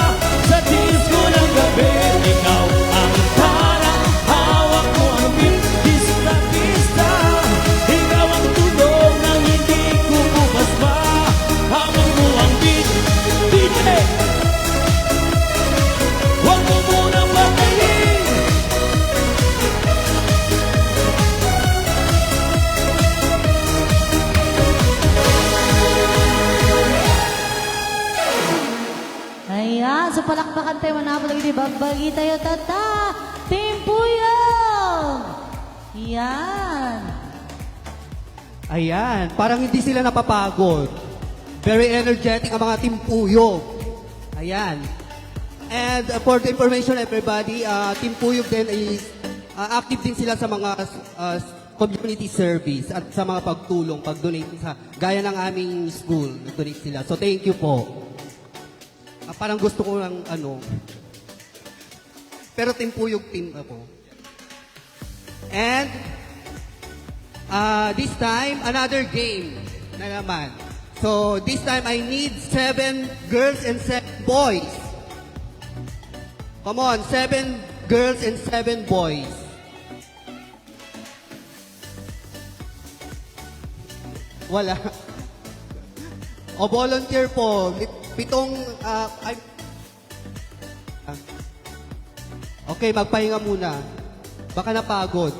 Sa disco ng gabi, ikaw ang parang. Hawak mo ang beat, pista-pista. Ikaw ang tunog ng hindi kukupas pa. Hawak mo ang beat, DJ. Huwag mo munang patayin. Ayan, so palakpakan tayo manapos lagi di bagbagi tayo tata. Team Puyong! Yan. Ayan, parang hindi sila napapagod. Very energetic ang mga Team Puyog. Ayan. And for the information everybody, Team Puyog din is active din sila sa mga community service at sa mga pagtulong, pag-donate sa gaya ng aming school, nag-donate sila. So thank you po. Parang gusto ko ng ano. Pero team po yung team ako. And this time, another game na naman. So this time, I need 7 girls and 7 boys. Come on, 7 girls and 7 boys. Wala. O volunteer po. Pitong, okay, magpahinga muna. Baka napagod.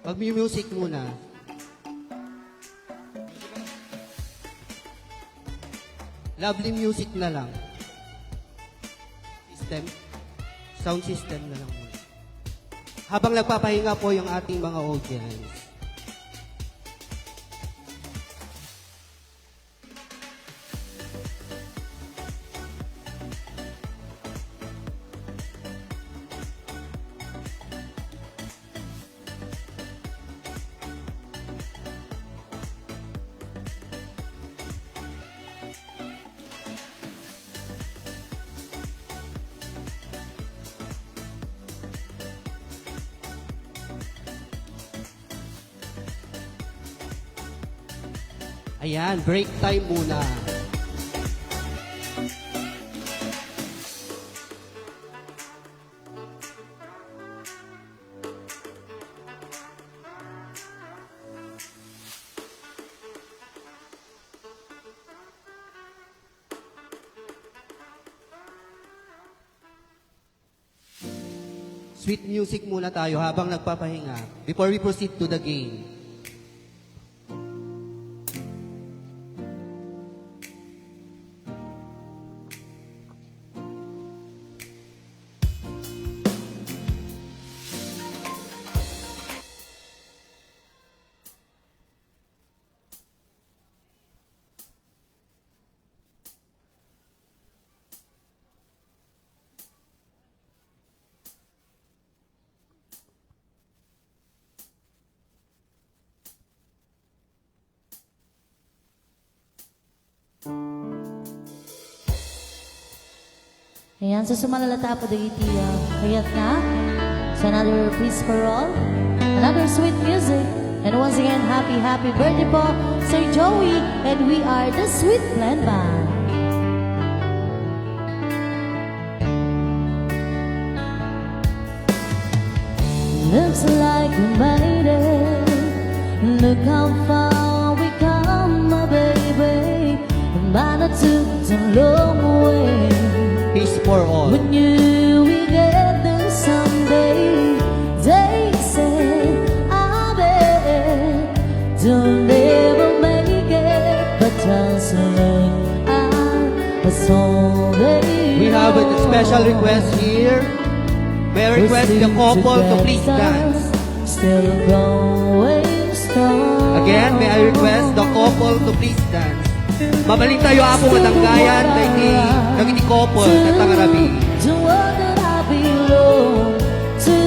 Mag-music muna. Lovely music na lang. Sound system na lang muna. Habang nagpapahinga po yung ating mga audience. Ayan, break time muna. Sweet music muna tayo habang nagpapahinga before we proceed to the game. Ayan, so sumalalata po dito. Kayat na. So another peace for all. Another sweet music. And once again, happy birthday po, Sir Joey. And we are the Sweet Blend Band. Looks like we made it. Look how far we come, my baby. The matter took a long way. Peace for all. When you will get there someday, they say, I bet you'll never make it, but just look at what's all they We have a special request here. May I request the couple to please dance. Still going strong. Again, may I request the couple to please dance. Mabaling tayo ako matanggayan dagiti couple na tangarabi. The one that I belong to,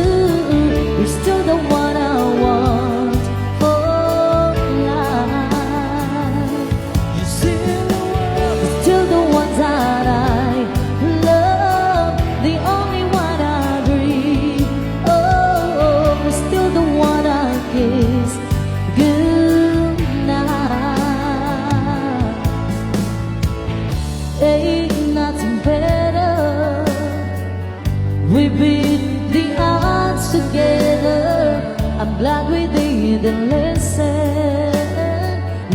you're still the one I want for life. You're still the one that I love, the only one I dream. Oh, you're still the one I kiss goodnight. Ain't nothing better. We beat the odds together. I'm glad we didn't listen.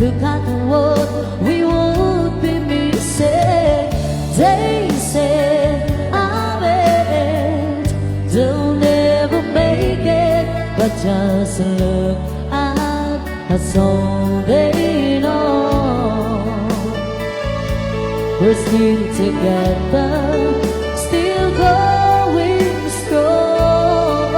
Look at what we would be missing. They said, I bet they'll never make it, but just look at us all they know. We're still together, still going strong.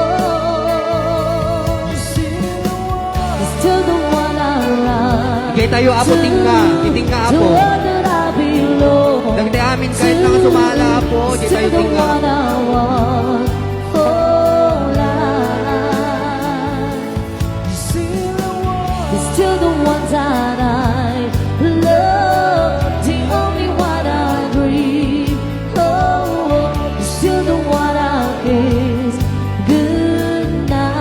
Still the one I run. Igay tayo apo tingka, itingka The apo. one that I belong. Dagiti amin namin kahit nakasumala po, di tayo Still the tingnan. one I want for life. You're still the one that I love, the only one I dream. Oh, you're still the one I kiss goodnight.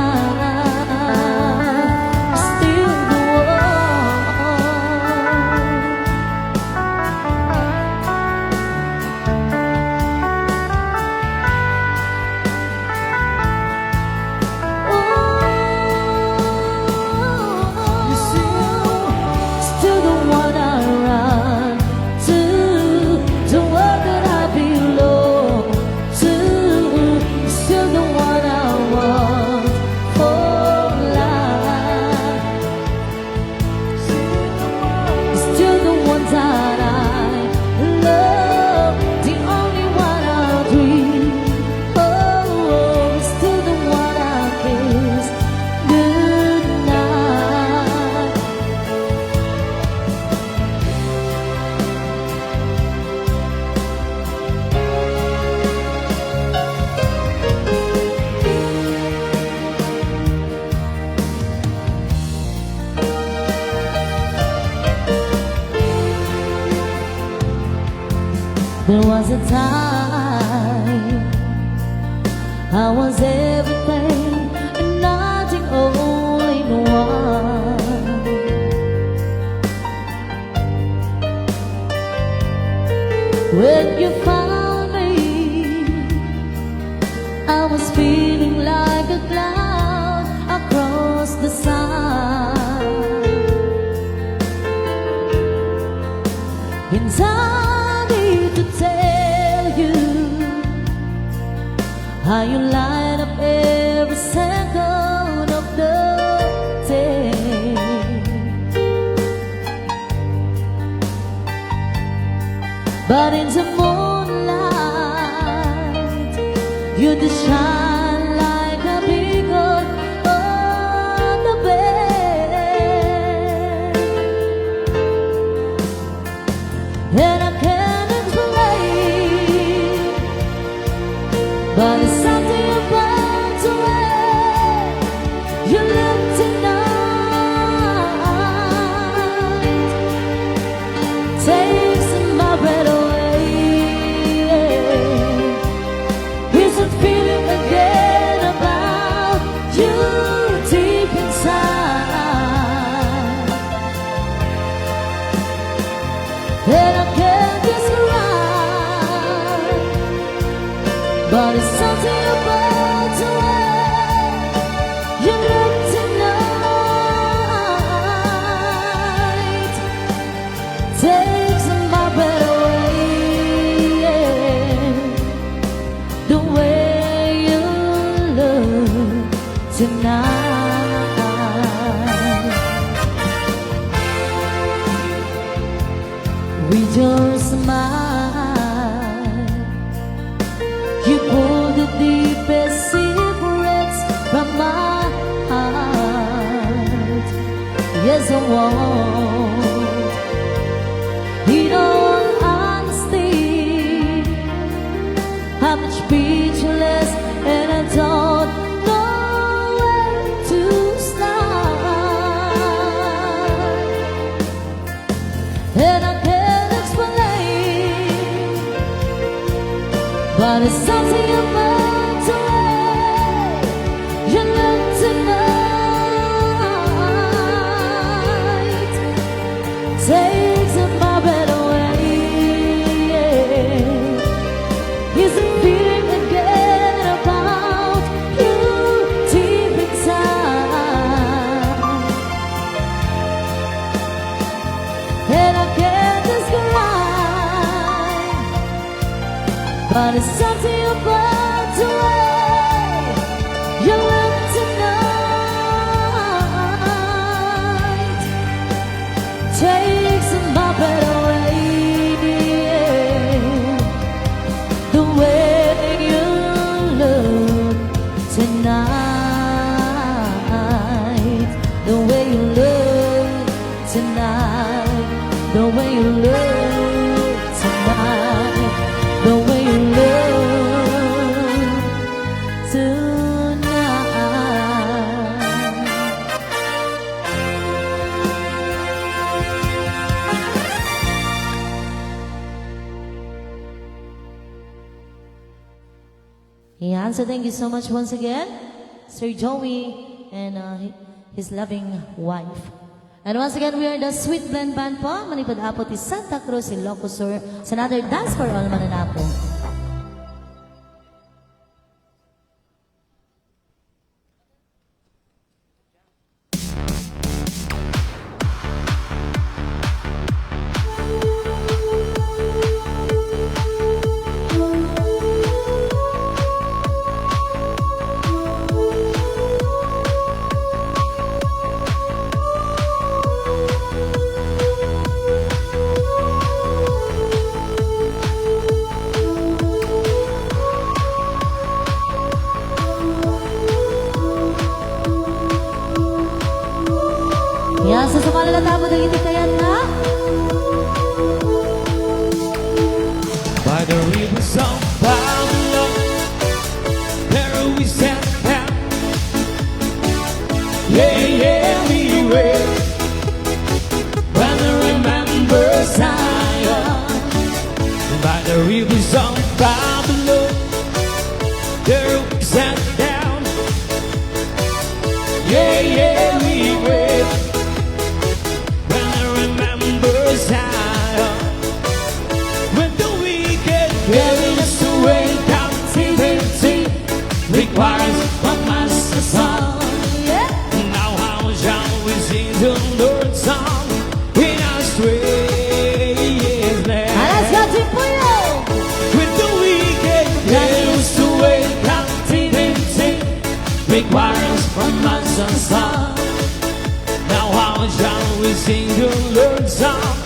Still the one. Still the one I run to, the one that I belong to. Still the one I want for life. Still the one that I love, the only one I dream. Oh, still the one I kiss goodnight. There was a time I was everything and nothing all in one. When you found me, I was feeling like a cloud across the sun. And I need to tell you how you light up every second of the day. But in the moonlight, you just shine like a beacon on the bed. And I can't explain, but it's something about the way you look tonight. Takes my breath away. Here's a feeling again about you deep inside. And I can't describe, but it's something about the way you look tonight. Takes my breath away. The way you look tonight. With your smile, you pull the deepest secrets from my heart. Yes, I want. In all honesty, I'm speechless and I don't know where to start. And I can't explain, but it's something about the way you look tonight. Takes my breath away. Is a feeling again about you deep inside. And I can't describe, but it's something about the way you look tonight. Takes my breath away. The way you look tonight. The way you look tonight. The way you look tonight. Yeah, so thank you so much once again, Sir Joey and his loving wife. And once again, we are the Sweet Blend Band po. Manipod Apo ti Santa Cruz, Ilocos Sur. It's another dance for all mananapo. Yan, sa sumala na tabo ng iti kayan na. By the rivers of Babylon, there we sat down. Yeah, we wait. When I remember Zion, by the rivers of Babylon, there we sat down. Yeah, we wait. When I remember Zion, when the wicked carries us away, captivity requires a master song. Now how shall we sing the Lord's song in our strange land? Alas gating po yun! When the wicked carries us away, captivity requires a master song. Now how shall we sing the Lord's song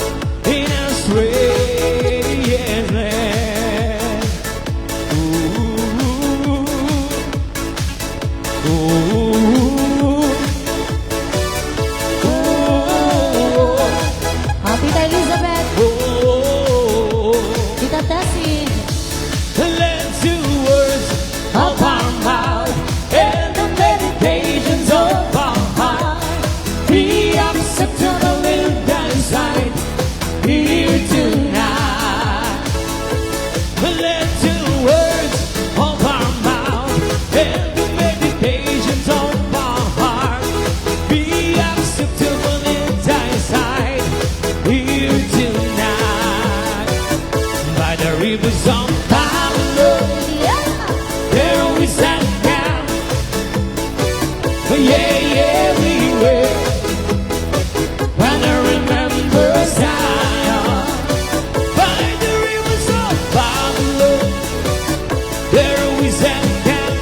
in a strange land? Ooh, ooh, ooh, Tita Elizabeth, ooh. Tita Tessie. Let the words of our mouth and the meditations of our heart be acceptable in thy sight here tonight. Let the words of our mouth and the meditations of our heart be acceptable in thy sight here tonight. By the rivers of Babylon, there we sat down. Yeah, we were. When I remember Zion, by the rivers of Babylon, there we sat down.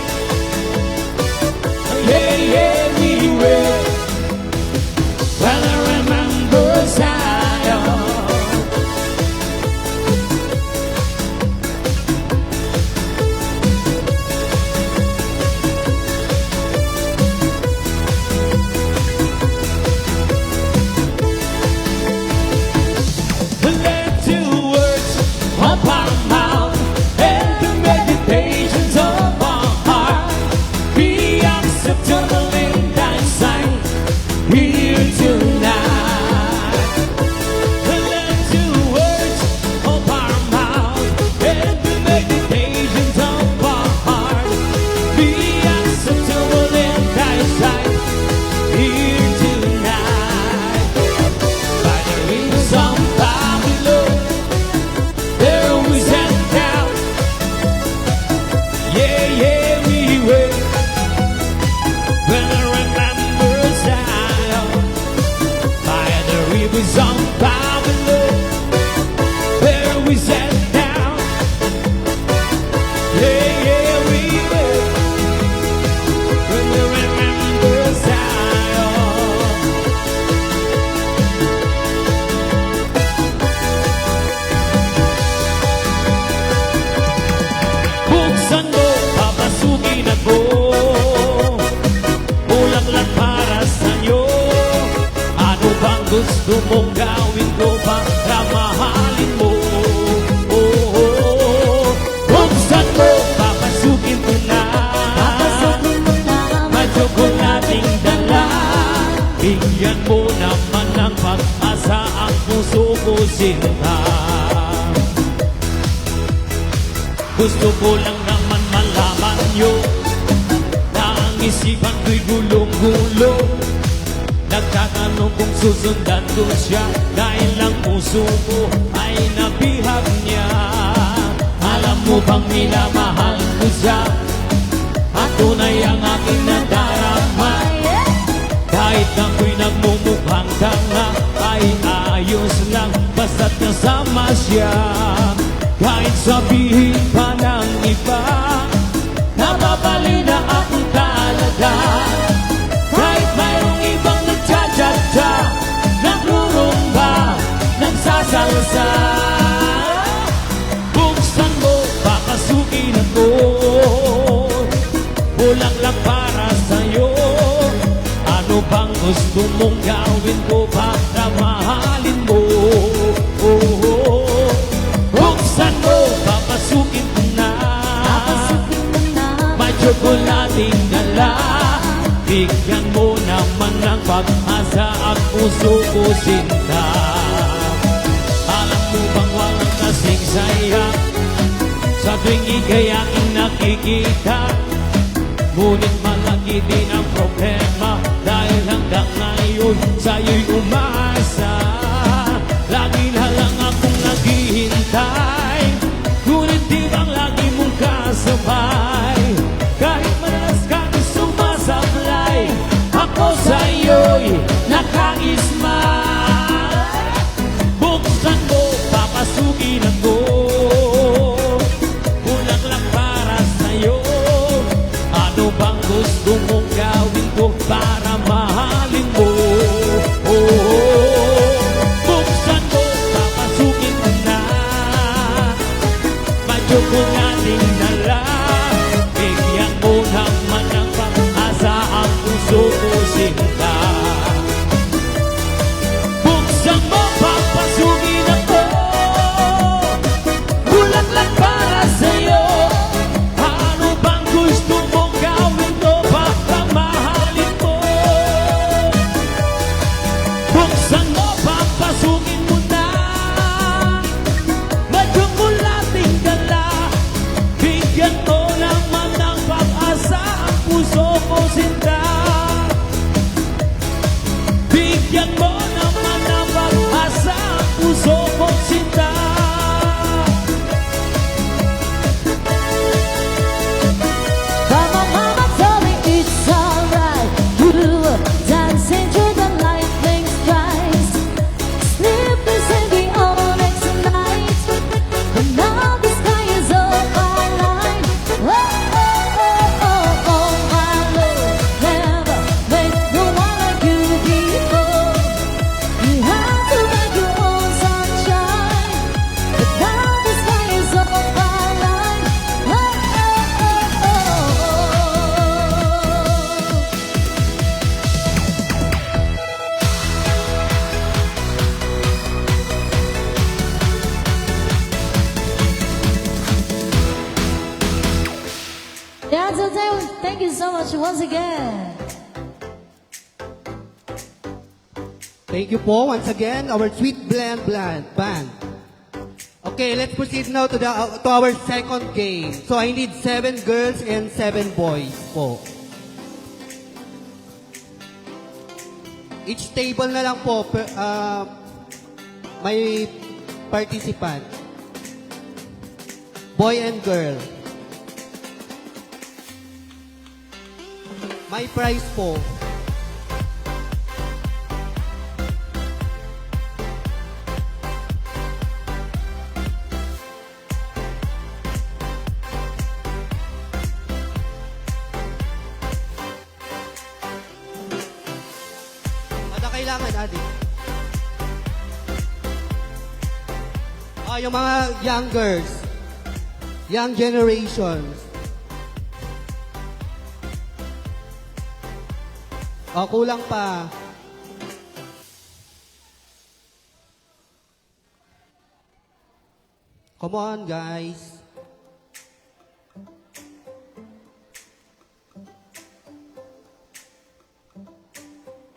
Yeah, we were. When I remember Zion. Let the words of our mouth and the meditations of our heart be acceptable in thy sight here tonight. Let the words of our mouth and the meditations of our heart be acceptable in thy sight here tonight. By the rivers of Babylon, there we sat down. Yeah, we were. When I remember Zion, by the rivers of Babylon, there we sat down. Yeah, we were. When I remember Zion. Buksan mo, papasukin ako. Bulaklak para sa'yo. Ano bang gusto mong gawin ko para mahalin mo? Buksan mo, papasukin ko na. Papasukin mo na. May tsokolating dala. Bigyan mo naman ng pag-asa ang puso ko, sinta. Gusto ko lang naman malaman Paano kung susundan ko siya dahil ang puso ko ay nabihag niya? Alam mo bang minamahal ko siya at tunay ang aking nadarama? Kahit ako'y nagmumukhang tanga ay ayos lang basta't kasama siya. Kahit sabihin pa ng iba nababali na ako talaga. Kahit mayroong ibang nagtsatsa-tsa, nagrurumba, nagsasalsa, buksan mo, papasukin ako. Bulaklak para sa'yo. Ano bang gusto mong gawin ko para mahalin mo? Buksan mo, papasukin ko na. May tsokolating dala. Bigyan mo naman ng pag-asa at puso ko sinta. Alam mo bang walang kasing saya sa tuwing ika'y aking nakikita? Ngunit malaki din ang problema dahil hanggang ngayon sa'yo'y umaasa. Lagi na lang akong naghihintay, ngunit di bang lagi mong kasabay? Kahit madalas kang sumasablay, ako sa'yo'y naka-smile. Buksan mo, papasukin ako. Bulaklak para sa'yo. Ano bang gusto mong gawin ko para mahalin mo? Buksan mo, papasukin ko na. May tsokolating dala. Bigyan mo naman ng pag-asa ang puso ko sinta. Buksan mo, papasukin ako. Bulaklak para sa'yo. Ano bang gusto mong gawin ko para mahalin mo? Buksan mo, papasukin mo na. May tsokolating dala. Bigyan mo naman ng pag-asa ang puso ko sinta. Bigyan mo naman ng pag-asa ang puso ko sinta. Mama, mama told me it's alright. You dancing through the lightning strikes. Sleepless in the all next night. But now the sky is all alight. Oh, oh, oh, oh, oh, my love. Never made no one like you before. You had to make your own sunshine. But now the sky is all alight. Oh, oh, oh, oh, oh. Yeah, so thank you so much once again. Thank you po once again, our Sweet Blend Band. Okay, let's proceed now to our second game. So I need 7 girls and 7 boys po. Each table na lang po, may participant. Boy and girl. May prize po. Ano kailangan, Adi? Yung mga youngers, young generations. Kulang pa. Come on, guys.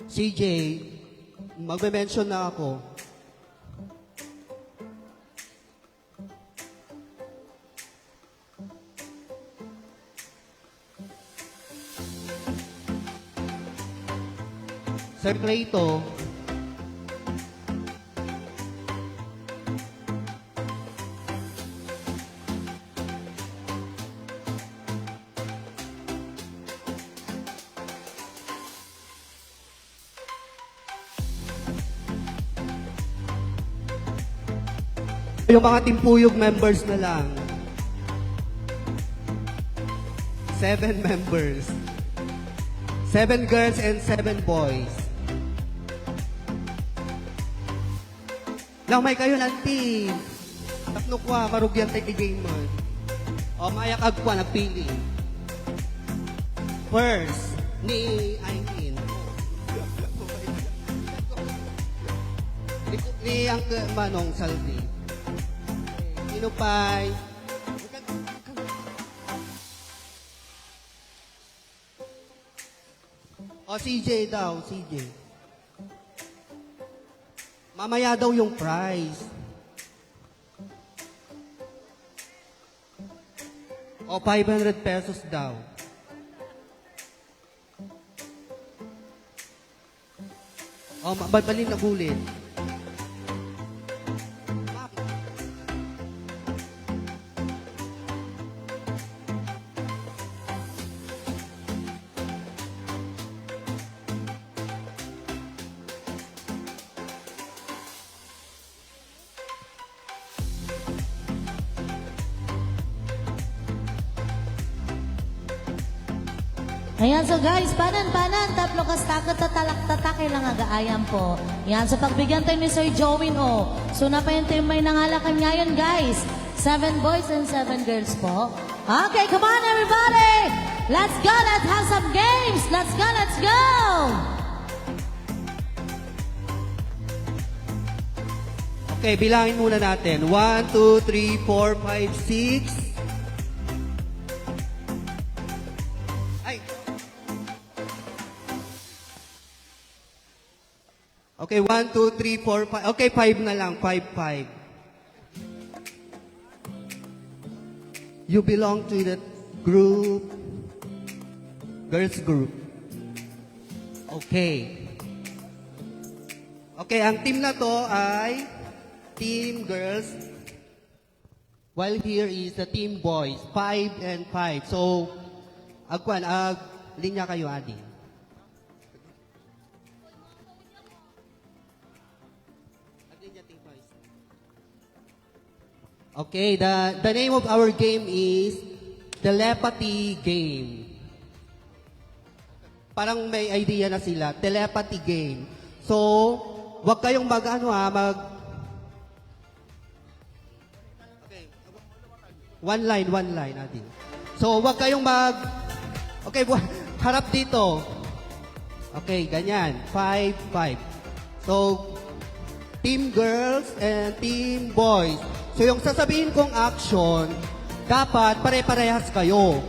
CJ, magme-mention na ako. Sir Clayto, Yung mga Timpuyog members na lang. 7 members. 7 girls and 7 boys. Lamay kayo nanti. Tapno kwa, marugyan tayo game man. O, mayak agwa, nagpili. First, ni Aileen. Ni Uncle Manong Salvi. Inupay. O, CJ daw, CJ. Mamaya daw yung prize. O, 500 pesos daw. O, balbalin na bulit. Ayan, so guys, panan-panan, taplo kas takot tatalak-tatak ilang agaayam po. Yan, so pagbigyan tayo ni Sir Jowin, oh. So napayantay may nangalakan ngayon, guys. 7 boys and 7 girls po. Okay, come on everybody! Let's go, let's have some games! Let's go, let's go! Okay, bilangin muna natin. 1, 2, 3, 4, 5, 6. Ay. Okay, 1, 2, 3, 4, 5. Okay, 5 na lang. 5, 5. You belong to that group. Girls group. Okay. Okay, ang team na to ay team girls. While here is the team boys. 5 and 5. So, agwan, linya kayo, Adi. Okay, the name of our game is Telepathy Game. Parang may idea na sila, Telepathy Game. So, wag kayong Okay. One line, Adi. So, wag kayong Okay, harap dito. Okay, ganyan. 5, 5. So, team girls and team boys. So, yung sasabihin kong action, dapat pare-parehas kayo.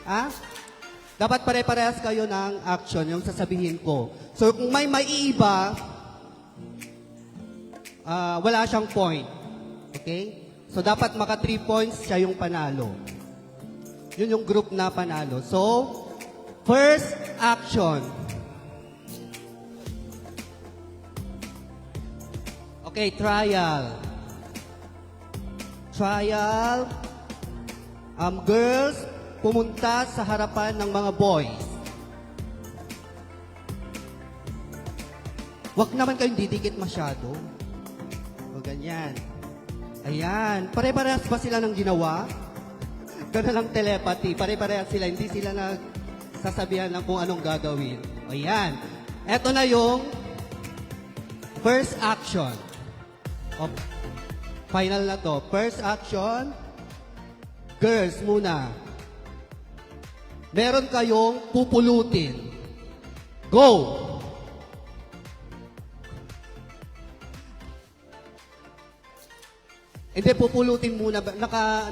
Ha? Dapat pare-parehas kayo ng action, yung sasabihin ko. So, kung may maiiba, wala siyang point. Okay? So, dapat maka 3 points, siya yung panalo. Yun yung group na panalo. So, first action. Okay, trial. Trial. Girls, pumunta sa harapan ng mga boys. Huwag naman kayong didikit masyado. O ganyan. Ayan. Pare-parehas ba sila ng ginawa? Ganun lang telepathy. Pare-parehas sila. Hindi sila nagsasabihan ng kung anong gagawin. Ayan. Eto na yung first action. O, final na to. First action. Girls muna. Meron kayong pupulutin. Go! Hindi, pupulutin muna.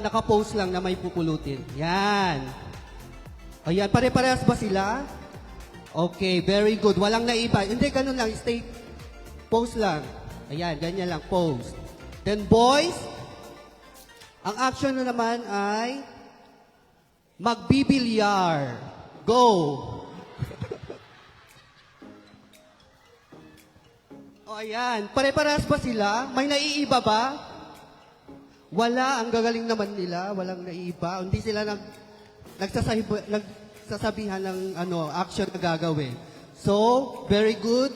Naka-post lang na may pupulutin. Yan. Ayan, pare-parehas ba sila? Okay, very good. Walang naiba. Hindi, ganun lang. Stay, pose lang. Ayan, ganyan lang, pose. Then, boys, ang action na naman ay magbibilyar. Go! O, ayan. Pare-parehas ba sila? May naiiba ba? Wala. Ang gagaling naman nila. Walang naiiba. Hindi sila nagsasabihan ng action na gagawin. So, very good.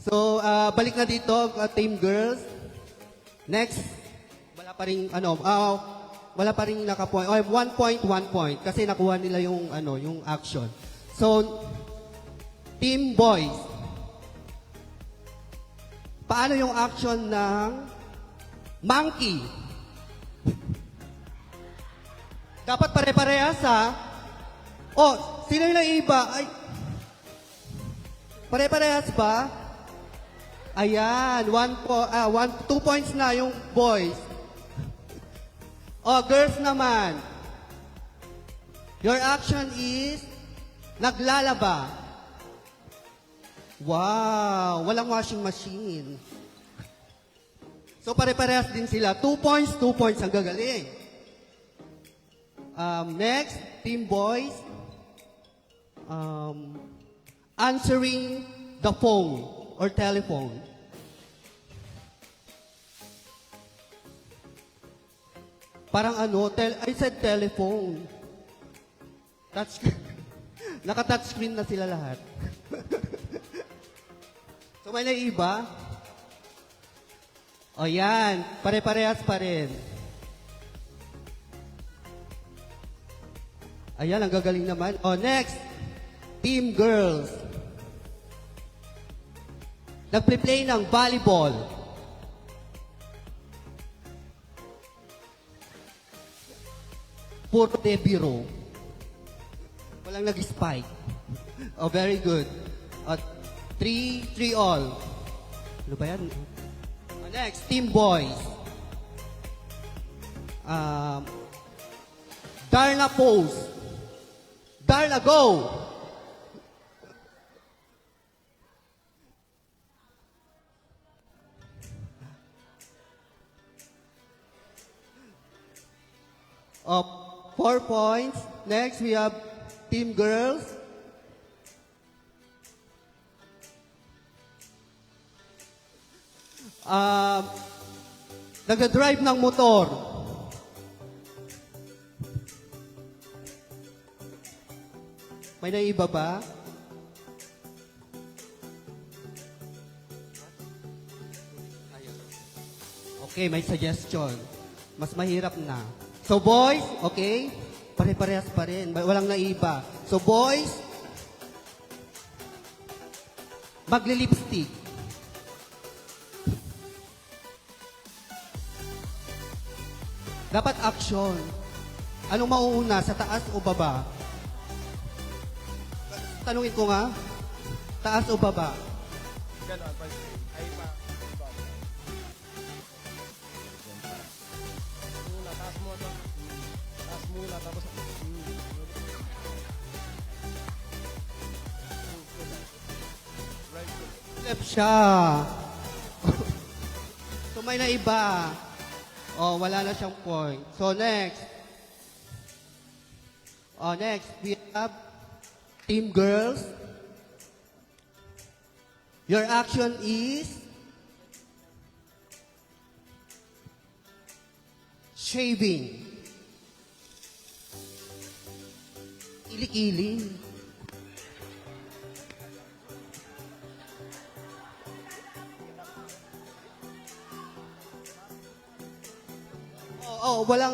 So, balik na dito, Team Girls. Next, wala pa rin, wala pa rin nakapoint. 1 point, 1 point. Kasi nakuha nila yung, yung action. So, Team Boys. Paano yung action ng monkey? Dapat pare-parehas, ha? Oh, sino yung naiba? Ay, pare-parehas ba? Ayan, 2 points na yung boys. Oh, girls naman. Your action is naglalaba. Wow, walang washing machine. So pare-parehas din sila. 2 points, 2 points. Ang gagaling. Next, Team Boys. Answering the phone or telephone. Parang I said telephone. Naka-touch screen na sila lahat. So may naiiba? O yan, pare-parehas pa rin. Ayan, ang gagaling naman. O next, Team Girls. Nagpe-play ng volleyball. Puro debiro. Walang nag-spike. Oh, very good. 3 all. Ano ba yan? Next, Team Boys. Darla pose. Darla, go! Of 4 points. Next, we have Team Girls. Nag-drive ng motor. May naiba ba? Okay, may suggestion. Mas mahirap na. So boys, okay? Pare-parehas pa rin. Walang naiba. So boys, magli-lipstick. Dapat action. Anong mauuna? Sa taas o baba? Tanungin ko nga. Taas o baba? Ganon, pag ay pa. Muna, taas mo ito. Taas muna, tapos Left siya. So may naiba. Oh, wala na siyang point. So next. Oh, next we have Team Girls. Your action is shaving. Ilik-iling. Oh, walang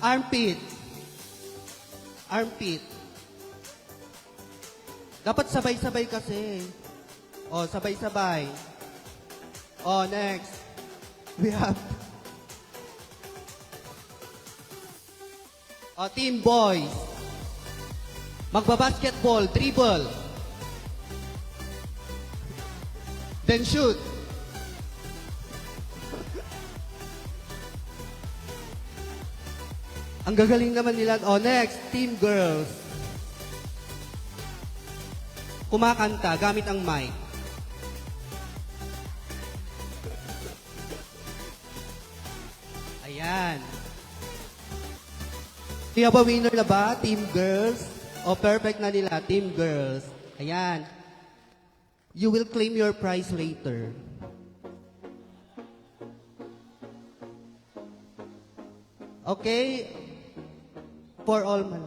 armpit. Armpit. Dapat sabay-sabay kasi. Oh, sabay-sabay. Oh, next. We have Team Boys. Magbabasketball, dribble. Then shoot. Ang gagaling naman nila. Oh, next, Team Girls. Kumakanta gamit ang mic. Ayan. We have a winner na ba, Team Girls? O perfect na nila, Team Girls. Ayan. You will claim your prize later. Okay? For all man.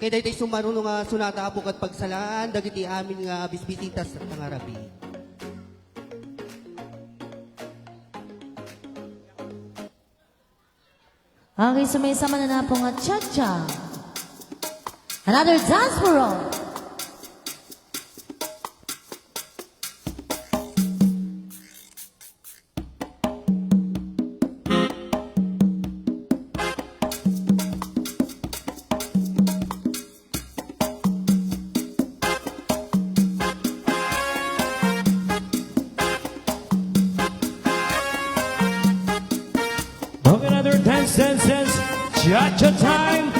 Okay, dahil sumarunong nga sunata apok at pagsalaan, dagiti amin nga bisbisitas at pangarabi. Okay, sumaysama na na po nga cha-cha. Another dance for all. Oh, another dance, dance, dance, cha-cha time.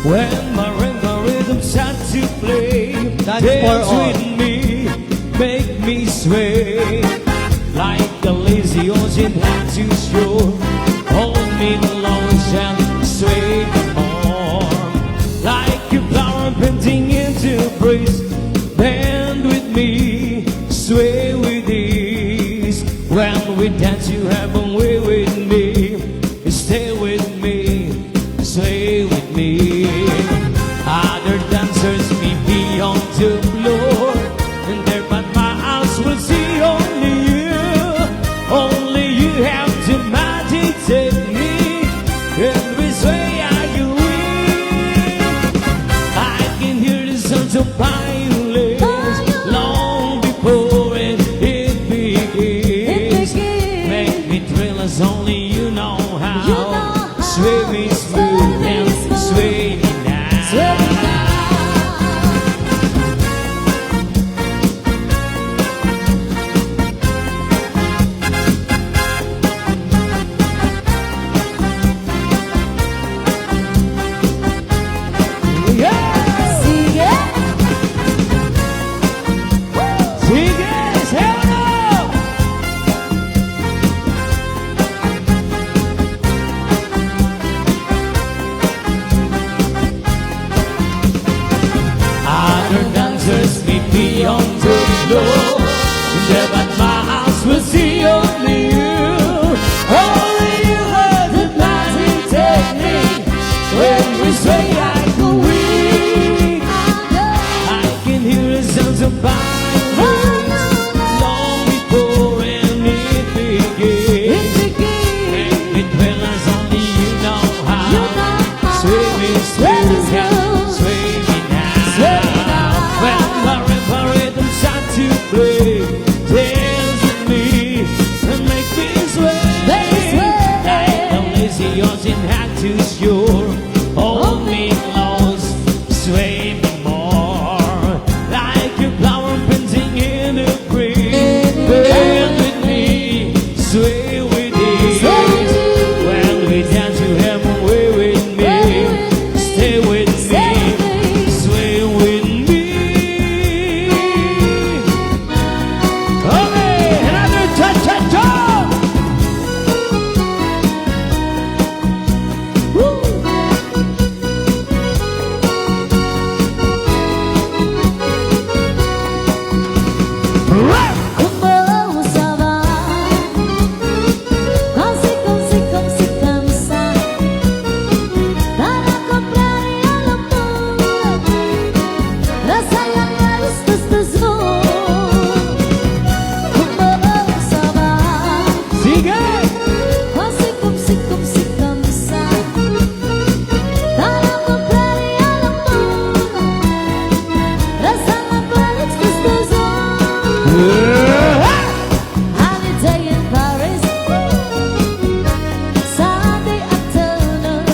When my rhythm starts to play, That's dance for all. with me, make me sway like a lazy ocean had to shore. Hold me close and sway on like a flower bending into breeze. Bend with me, sway with ease. When we dance, you have a way with me. Stay with me, sway with me. Other dancers may be on the floor, and there but my eyes will see only you. Only you have the magic technique, and we sway like a wind. I can hear the sounds of violins long before it begins. Make me thrill as only you know how. Sway me smooth and sway me now. Yeah! Sige! Sige, hell no! Other dancers may be on the floor, there but my eyes will see only you. Only you have the magic technique. When we sway like a wind, I can hear the sounds of violins long before it begins. Make me thrill as only you know how. Sway me smooth and sway me now. When the rhythm starts to play, dance with me and make me sway. Like a lazy ocean had to shore. Hold me close, sway me more. Like a flower bending in a breeze. Bend with me, sway with ease. When we dance, you have a way with me. Stay with me, sway with me. Okay, another cha-cha-cha. Como ça va? Comme c'est comme ça. Para comprar el amor, rasa yang harus terus Como ça va? Sigue. Comme ça. Para comprar el amor, rasa yang harus terus Holiday in Paris, Sunday afternoon.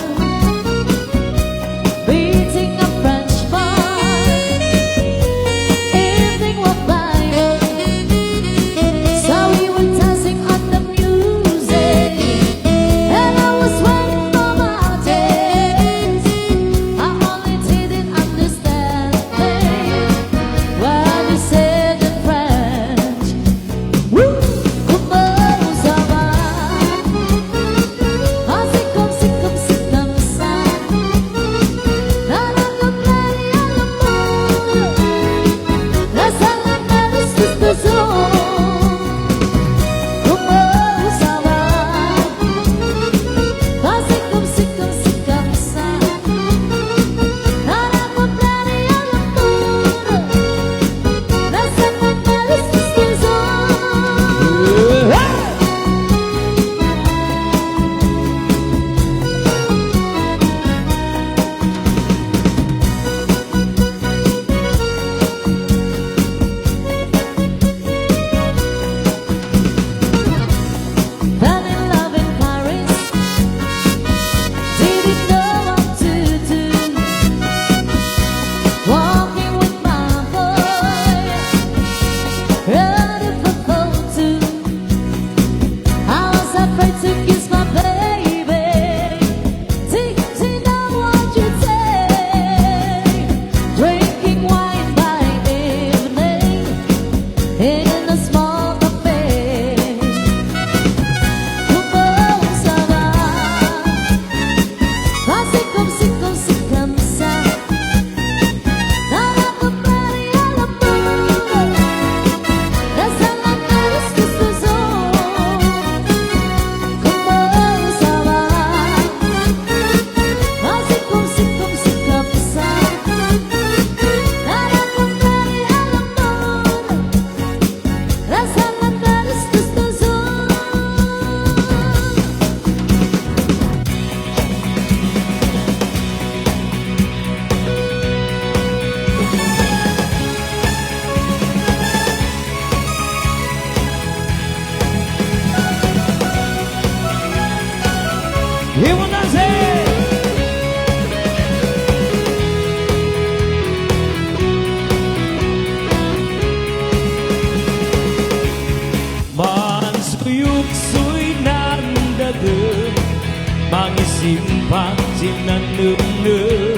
nước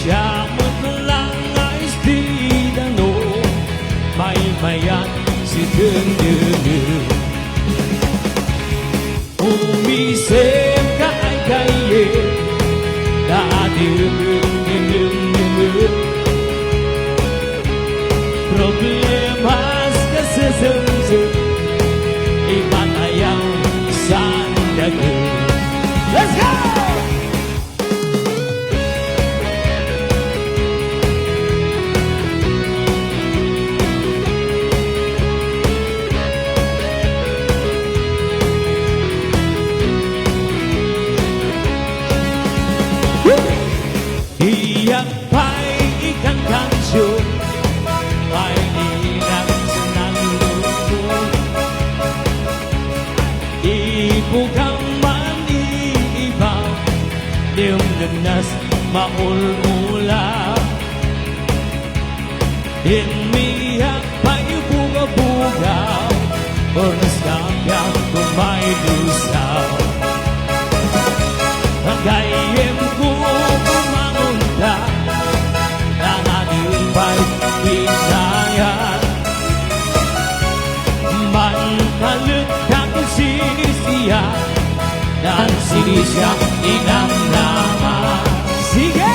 Cha mất lặng ai đi đã nổ Mày mày ăn sự thương như Umi xem các anh cây đã đường Problemas kesesem Iman ayam sandagu Let's go! Iyak pa'y ikan kanso Pa'y inang senang luto Ibukang maniiba Yung nagnas maulmula Inmiyak pa'y buga-bugaw Ornas kanyang kumay lusaw Ang gayem ko kumangunta Nang ating pa'y pinayan Mankalut kang sinisiya Nang sinisya inang nama Sige!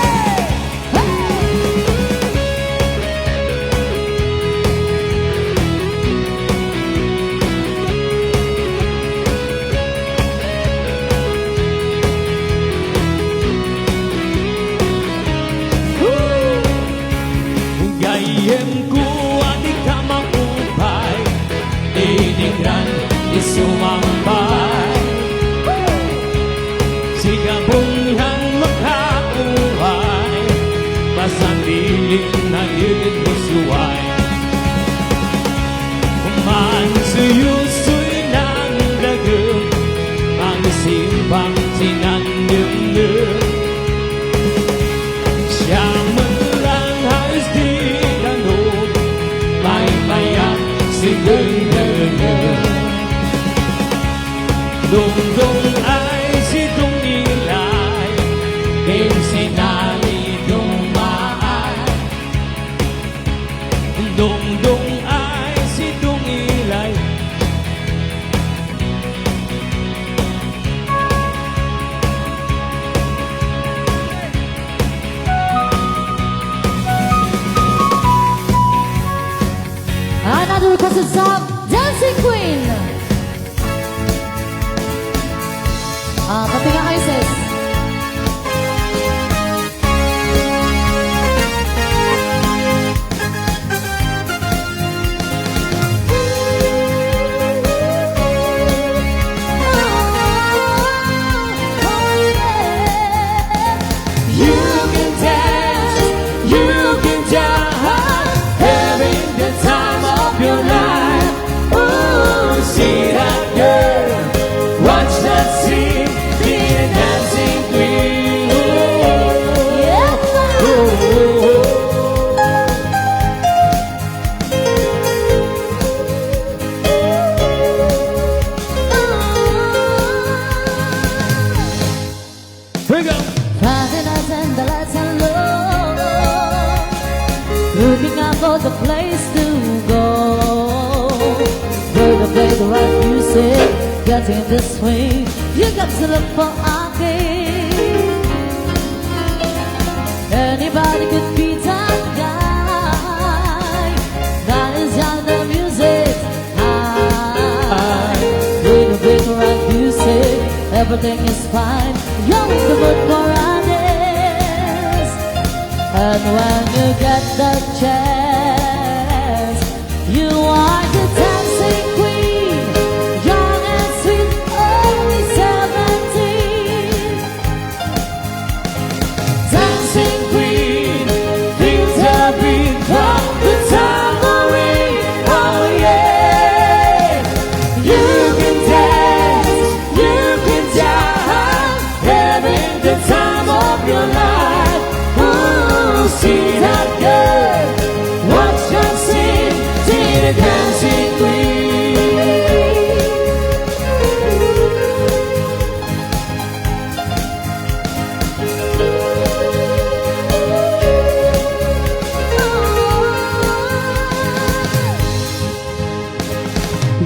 Gayem ko adik ka mangupay Tinigran isumambay Sigabong yang makauhay Pasandiling na yun musuway Kuman suyusoy ng lagam Ang simpang sinandang Siyang manlanghas di ganon May mayak sigurang Dungdung ay si Dungilay Kim sinali dumaan Dungdung ay si Dungilay Another request is song, Dancing Queen. Pati nga kayo, sis. You can dance, you can dance Having the time of your life Oh, see that girl Watch that scene Be a dancing queen Oh, oh, oh. Here we go Friday nights and the lights are low Looking out for the place to go Where to play the right music Getting this swing You got to look for arcade Anybody could be that guy That is how the music's high Where to play the right music Everything is fine You're in the mood for a dance And when you get the chance You are the dancing queen Young and sweet, only 17 Dancing queen Things have been from the tambourine Oh yeah You can dance You can dance Having the time of your life Oh, see that girl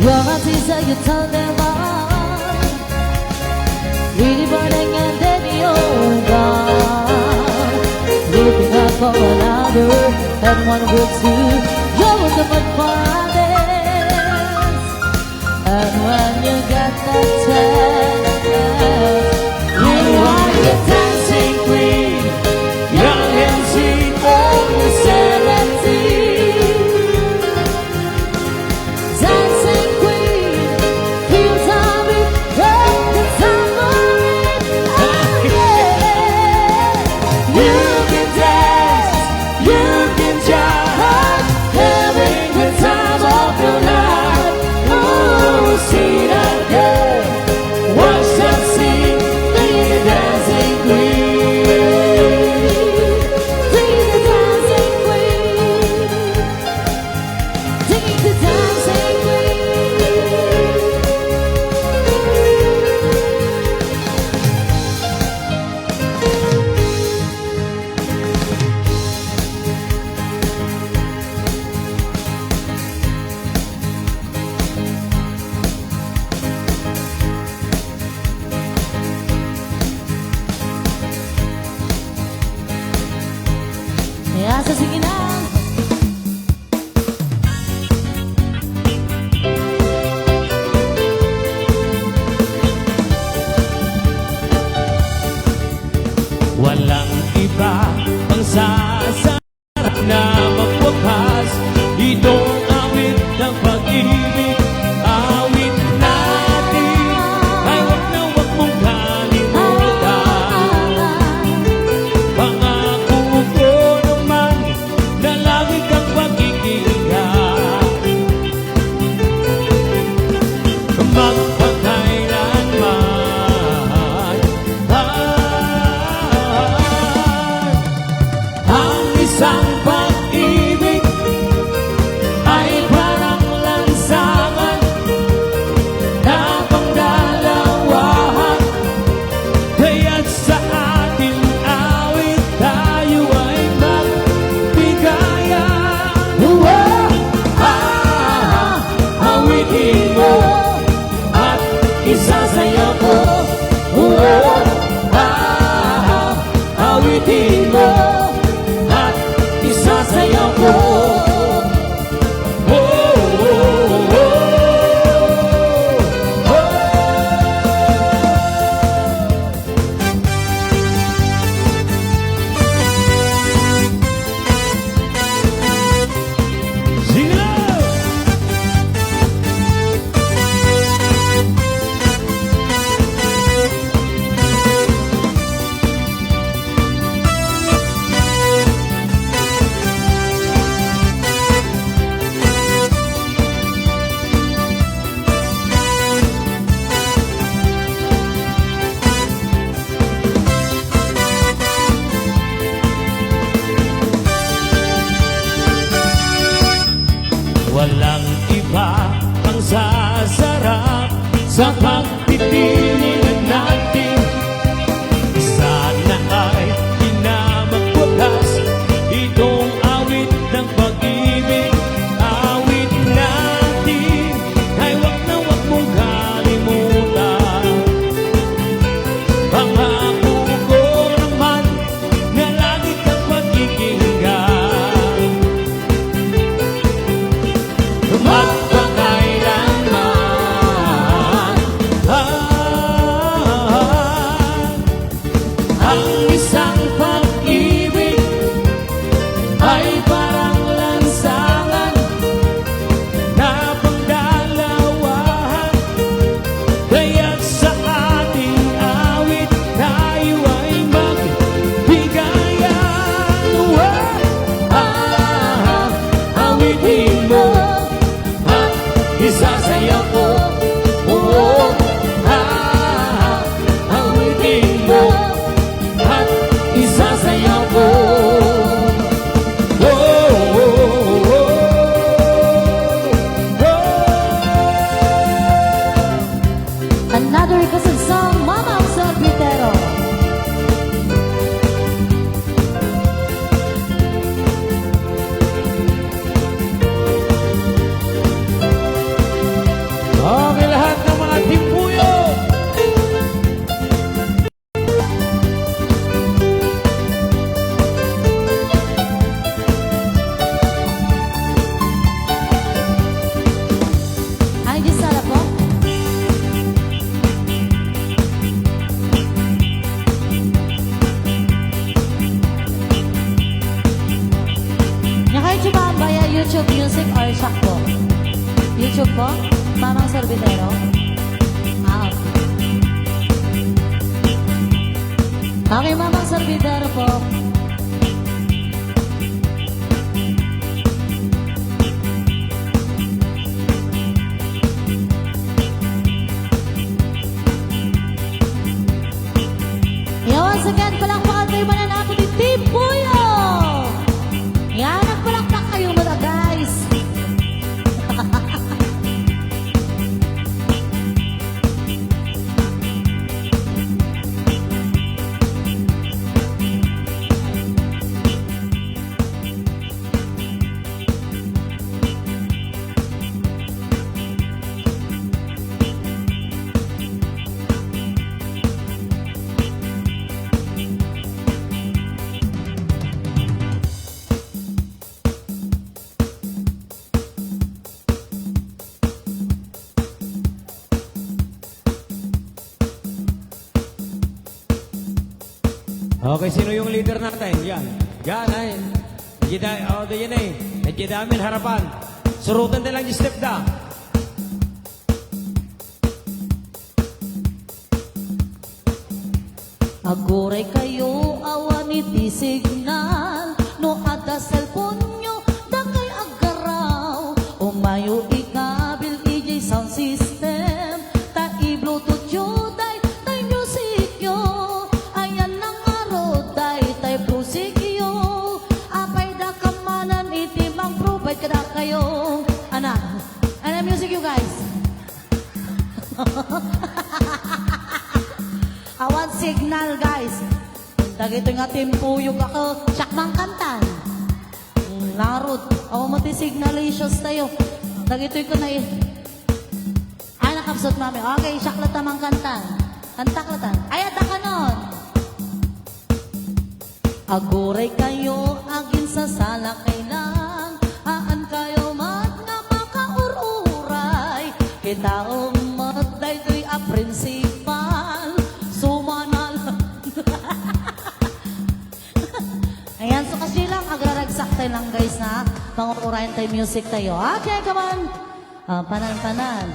영화지 사유턴 내 맘 Really burning and then you're gone Looking out for another And one will too You're with the much finest And when you get that chance You are the dancing queen, young and sweet, only 17 Dancing queen Feel time it Break the time for it Oh yeah You can dance, you can jive, having the time of your life. Oh, see that girl, watch that scene, be the dancing queen. Be the dancing queen Be the dancing queen Yeah, so sing it now. Walang iba ang sasarap na magwakas. Itong awit ng pag-ibig, awit natin, ay wag na wag mong kalimutan. Pangako ko naman na lagi kang pag-iingat. Magpakailanman ang isang pag-ibig ay parang lansangan na pangdalawahan. Kaya't sa ating awit tayo ay magbigayan. Awitin mo at isasayaw ko. Awitin mo at isasayaw ko. Sing it out! Walang iba ang sasarap sa pagtitingin natin. Sana ay di na magwakas itong awit ng pag-ibig. Awit natin ay wag na wag mong kalimutan. Pangako ko naman na lagi kang pag-iingat. Magpakailanman ang isang pag-ibig ay parang lansangan na pangdalawahan. Kaya't sa ating awit tayo ay magbigayan. Awitin mo at isasayaw ko. Awitin mo at YouTube Music or Shak po? YouTube po? Mamang Sorbitero? Ah, okay. Okay, Mamang Sorbitero po. Yeah, once again, palakpakan kayo mananakot ni Team Puyo! Yan, nagpalakpak kayo mga guys! Okay, sino yung leader natin? Yan. Yan ay. Yan ay. Nagkidamin harapan. Surutan din lang yung step da. Aguray kayo awan iti signal no ada cellphone nyo dakay agaraw umayo ikabil ijay sound system ta i-bluetooth yo day tay music yo ayan nang aro day tay music yo apay da kamanan iti mang provide kada kayo ana music you guys. Awan signal guys. Dagito nga timpuyog ako. Siyak mang kantan. Narod. Awan mo ti signalations tayo. Dagito ko na ay nakapsot mami. Okay, siyak lata mang kantan. Kantaklatan. Ay, ataka nun. Aguray kayo agin sa sala kailang. Aan kayo mat nga makaururay. Kitaong mat daytoy a principal. Sumanal. Ayan, so kasi lang, agraragsak tayo lang guys na pangukurayan tayo music tayo. Okay, come on. Panan.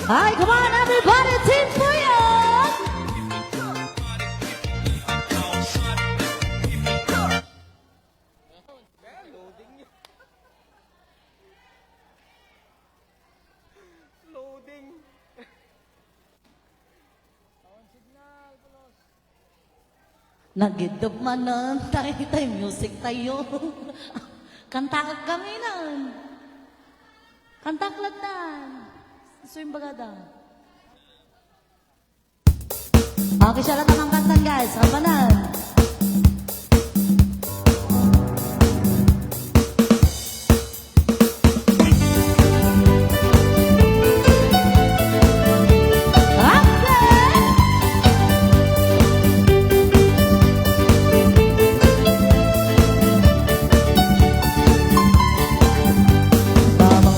Hi, come on everybody, Team Puyo! Nagidog manan, tayo music tayo. Kantakag kami nan. Kantaklatan. Swim bagada. Okay, siya lang ang kantan guys. Kapanan.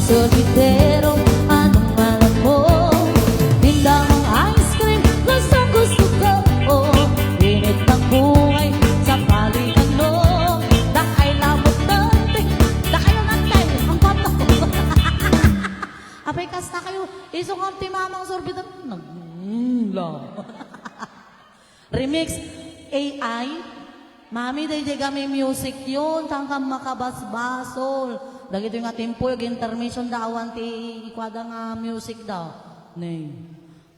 Solitero, anong alam mo? Tinda ng ice cream, gustong gusto ko. Init ng buhay sa palitan mo. Dakay lamot natin, dakay lang natin, ang papa ko. Apay kasta kayo, isong ang timamang sorbitan. Remix, AI. Mami, day kami music yun, tangkang makabasbasol. Dagito yung ating po, yung intermission dawan ti ikwada nga music daw. Nay.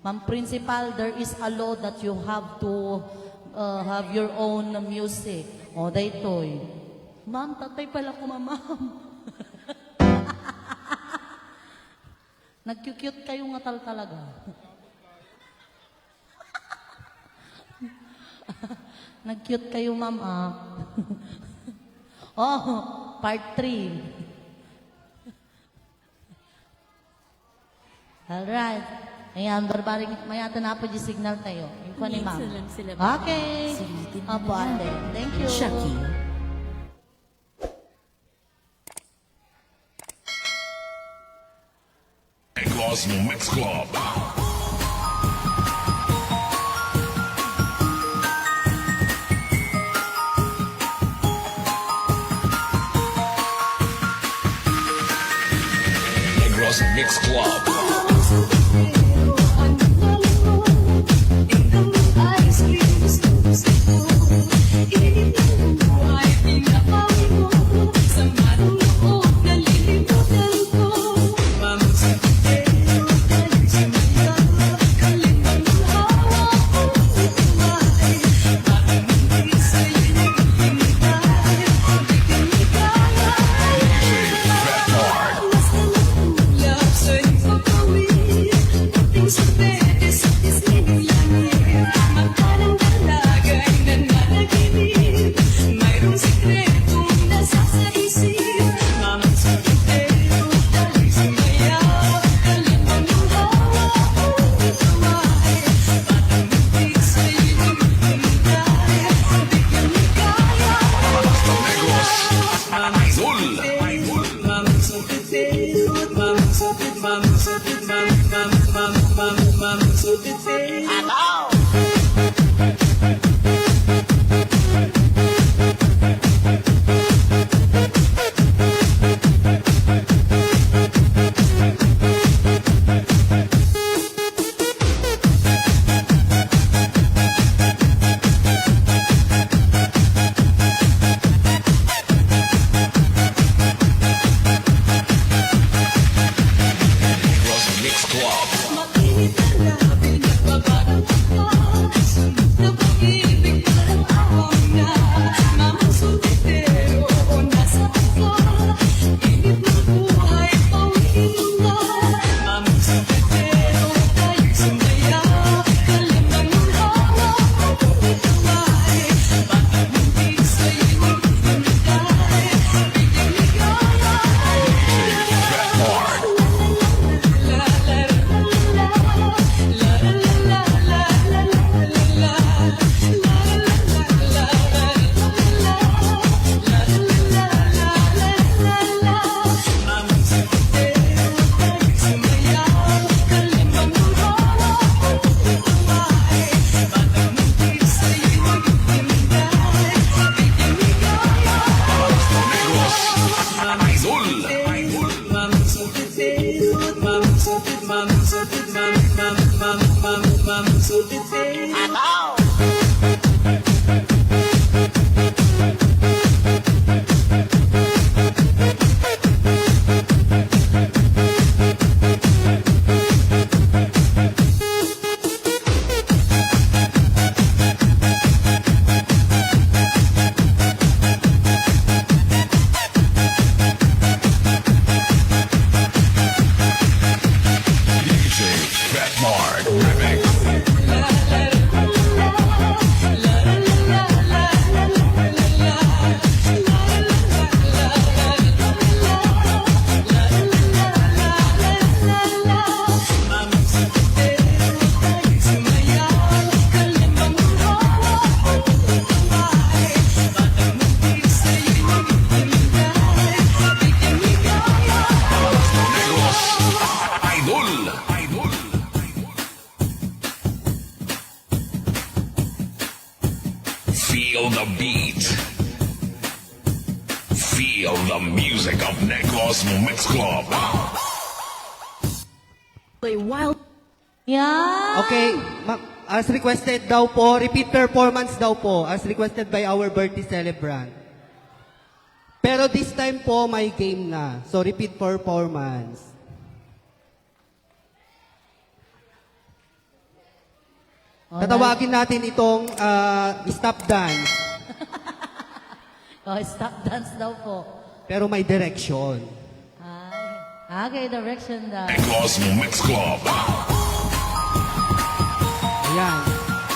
Ma'am Principal, there is a law that you have to have your own music. O, daytoy. Ma'am, tatay pala ko, ma'am. Nag-cute kayo nga talaga. Nag-cute kayo, ma'am, Oh, part 3. Alright. Ayan, barbaring mayata na po yung signal tayo. Yung pa ni ma'am. Okay. Opo, ate. Thank you. Chucky. Cosmo Mix Club. Mix Club. Mix Club. DJ Fat Mart Remix. Idol. Feel the beat. Feel the music of Negros Mix Club. Yan. Okay, as requested daw po, repeat performance daw po, as requested by our birthday celebrant. Pero this time po, may game na. So, repeat performance. Tatawagin natin itong stop dance, Stop dance daw po. pero may direction. Okay, direction daw. Negros Mix Club. Ayan.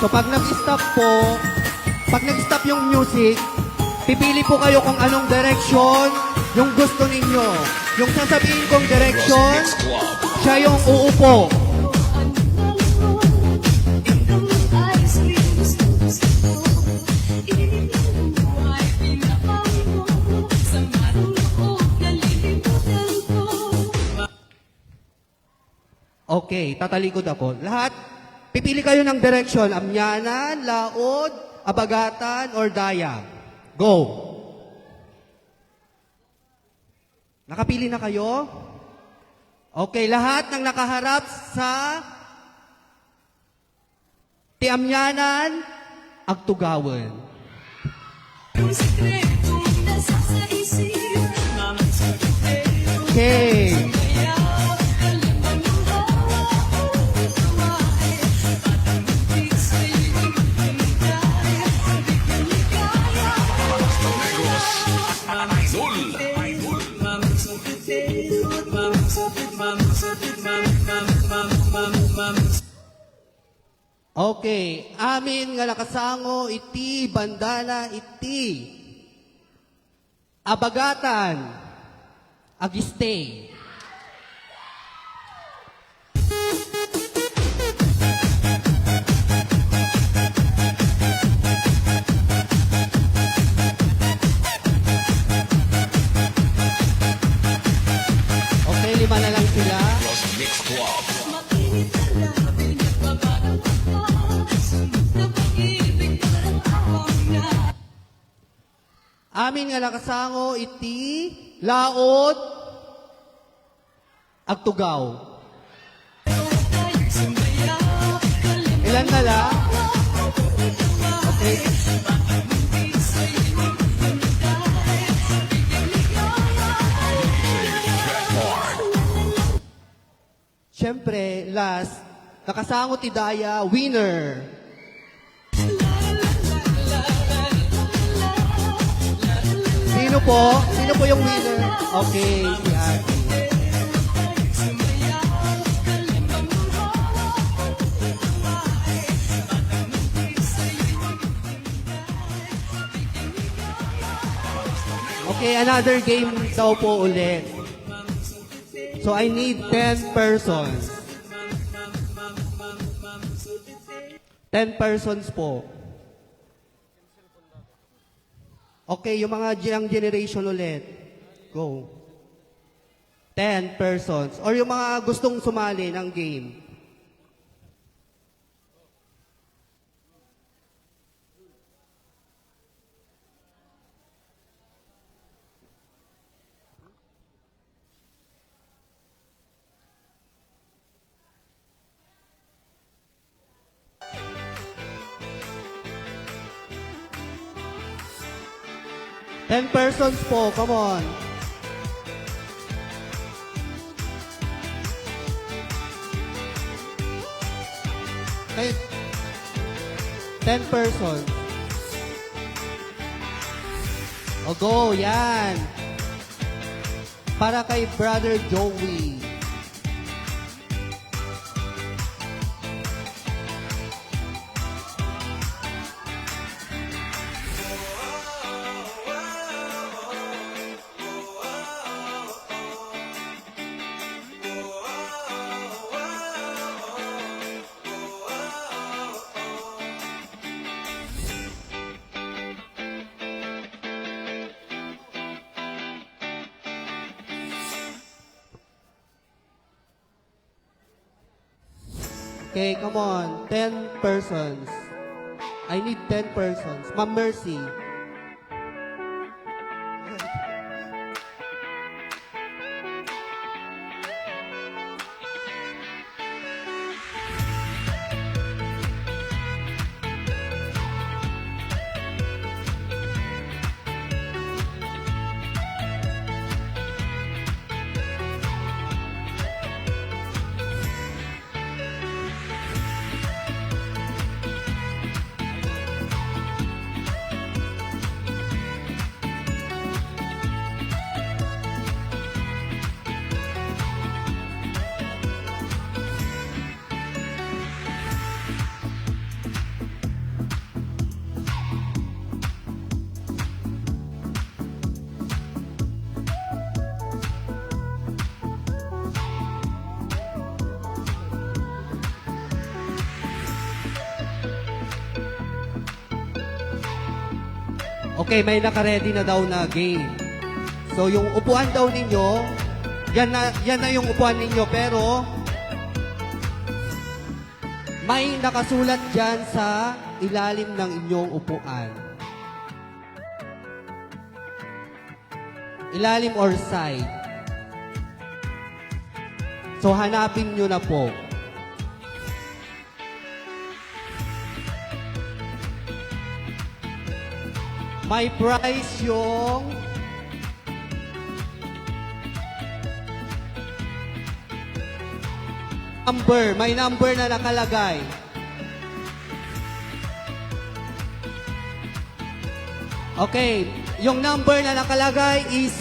So, pag nag-stop po, pag nag-stop yung music, pipili po kayo kung anong direction yung gusto ninyo. Yung sasabihin kong Negros direction, Mix Club. siya yung uupo. Okay, tatalikod ako. Lahat, pipili kayo ng direction. Amyanan, laod, abagatan, or daya. Go! Nakapili na kayo? Okay, lahat ng nakaharap sa Tiamyanan, Agtugawan. Okay. Okay, amin nga nakasango iti bandala iti Abagatan Agistay. Okay, 5 na lang sila. Mix Club. Amin nga nakasango iti Laot Agtugaw. Ilan na lang? Okay. Siyempre, last, nakasango ti Daya, winner. Sino po? Sino po yung winner? Okay, si Ate. Okay, another game daw po ulit. So I need 10 persons. 10 persons po. Okay, yung mga young generation ulit. Go. 10 persons. Or yung mga gustong sumali ng game. Ten persons po, come on. Okay. 10 persons. O go, yan. Para kay Brother Joey. Okay, come on. 10 persons. I need 10 persons. Ma'am Mercy. Okay, may naka-ready na daw na game. So, yung upuan daw ninyo, yan na yung upuan ninyo, pero may nakasulat dyan sa ilalim ng inyong upuan. Ilalim or side. So hanapin nyo na po. May price yung number. May number na nakalagay. Okay, yung number na nakalagay is